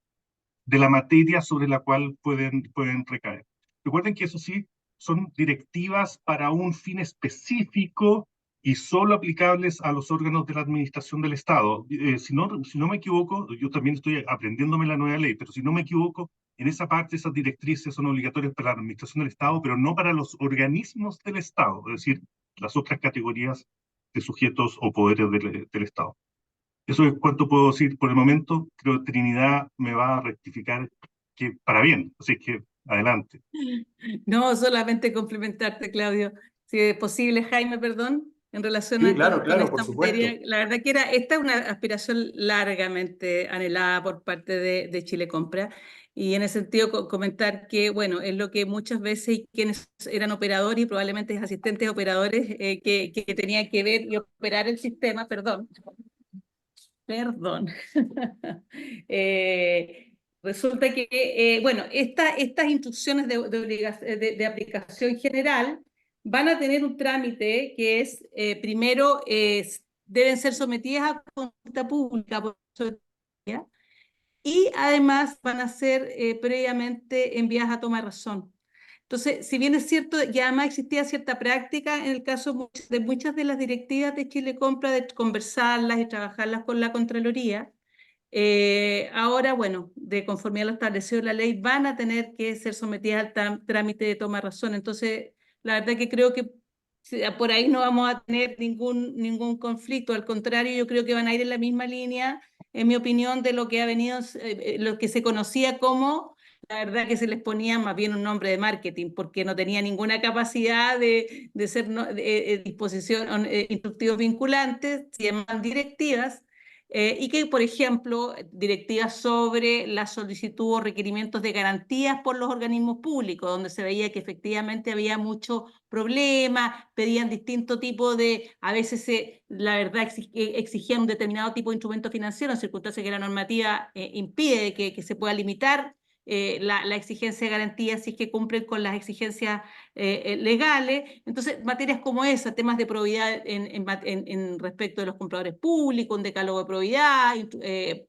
de la materia sobre la cual pueden recaer. Recuerden que eso sí, son directivas para un fin específico y solo aplicables a los órganos de la administración del Estado. Si no me equivoco, yo también estoy aprendiéndome la nueva ley, pero si no me equivoco, en esa parte esas directrices son obligatorias para la administración del Estado, pero no para los organismos del Estado, es decir, las otras categorías de sujetos o poderes del Estado. Eso es cuanto puedo decir por el momento. Creo que Trinidad me va a rectificar que para bien, así que adelante. No, solamente complementarte, Claudio. Si es posible, Jaime, perdón, en relación Sí, a claro, con claro, por esta supuesto. materia. La verdad que esta es una aspiración largamente anhelada por parte de Chile Compra. Y en ese sentido, comentar que, bueno, es lo que muchas veces quienes eran operadores y probablemente asistentes operadores que tenían que ver y operar el sistema, perdón. Resulta que, bueno, estas instrucciones de aplicación general van a tener un trámite que es, primero, deben ser sometidas a consulta pública por ¿ya? Y además van a ser previamente enviadas a toma de razón. Entonces, si bien es cierto, ya además existía cierta práctica en el caso de muchas de las directivas de Chile Compra de conversarlas y trabajarlas con la Contraloría, ahora, bueno, de conformidad a lo establecido en la ley, van a tener que ser sometidas al trámite de toma de razón. Entonces, la verdad que creo que por ahí no vamos a tener ningún conflicto. Al contrario, yo creo que van a ir en la misma línea, en mi opinión, de lo que ha venido, lo que se conocía como, la verdad que se les ponía más bien un nombre de marketing, porque no tenía ninguna capacidad de ser disposición, instructivos vinculantes, se llaman directivas, y que, por ejemplo, directivas sobre la solicitud o requerimientos de garantías por los organismos públicos, donde se veía que efectivamente había mucho problema, pedían distinto tipo de, a veces la verdad exigían un determinado tipo de instrumento financiero en circunstancias que la normativa impide que se pueda limitar la exigencia de garantía si es que cumplen con las exigencias legales. Entonces, materias como esa, temas de probidad en respecto de los compradores públicos, un decálogo de probidad,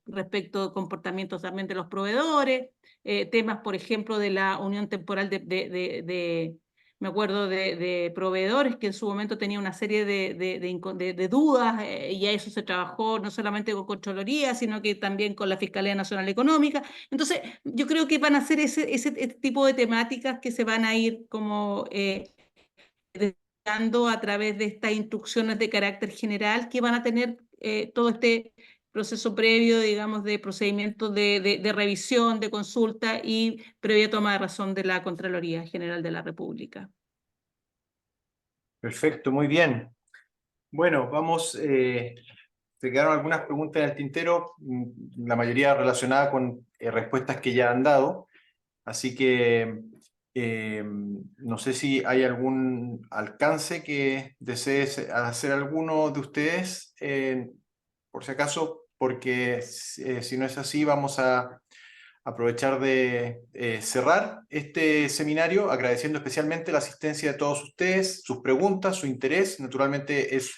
respecto de comportamientos también de los proveedores, temas, por ejemplo, de la unión temporal me acuerdo de proveedores que en su momento tenía una serie de dudas y a eso se trabajó no solamente con Contraloría, sino que también con la Fiscalía Nacional Económica. Entonces, yo creo que van a ser ese tipo de temáticas que se van a ir como dando a través de estas instrucciones de carácter general que van a tener todo este proceso previo, digamos, de procedimiento de revisión, de consulta y previa toma de razón de la Contraloría General de la República. Perfecto, muy bien. Bueno, vamos, se quedaron algunas preguntas en el tintero, la mayoría relacionada con respuestas que ya han dado, así que no sé si hay algún alcance que desee hacer alguno de ustedes, por si acaso, porque si no es así, vamos a aprovechar de cerrar este seminario agradeciendo especialmente la asistencia de todos ustedes, sus preguntas, su interés. Naturalmente es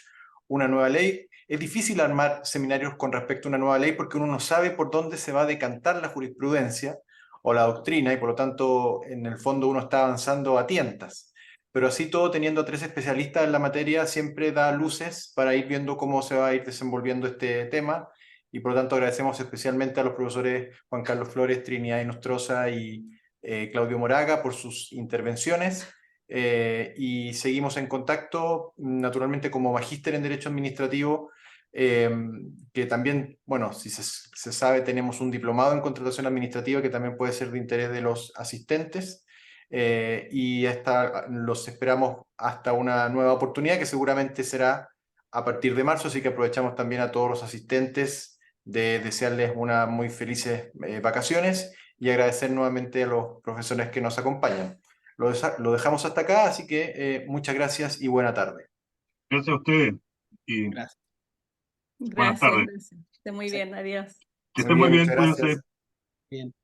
una nueva ley. Es difícil armar seminarios con respecto a una nueva ley porque uno no sabe por dónde se va a decantar la jurisprudencia o la doctrina y por lo tanto en el fondo uno está avanzando a tientas. Pero así todo, teniendo a 3 especialistas en la materia, siempre da luces para ir viendo cómo se va a ir desenvolviendo este tema y por lo tanto agradecemos especialmente a los profesores Juan Carlos Flores, Trinidad Inostroza y Claudio Moraga por sus intervenciones y seguimos en contacto, naturalmente como magíster en Derecho Administrativo, que también, bueno, si se sabe, tenemos un diplomado en Contratación Administrativa que también puede ser de interés de los asistentes y los esperamos hasta una nueva oportunidad que seguramente será a partir de marzo, así que aprovechamos también a todos los asistentes de desearles unas muy felices vacaciones y agradecer nuevamente a los profesores que nos acompañan. Lo dejamos hasta acá, así que muchas gracias y buena tarde. Gracias a ustedes y Gracias. buenas Gracias, tardes. gracias. Esté muy bien, adiós. Que Muy estén muy bien, muchas bien, cuídense. gracias. Bien.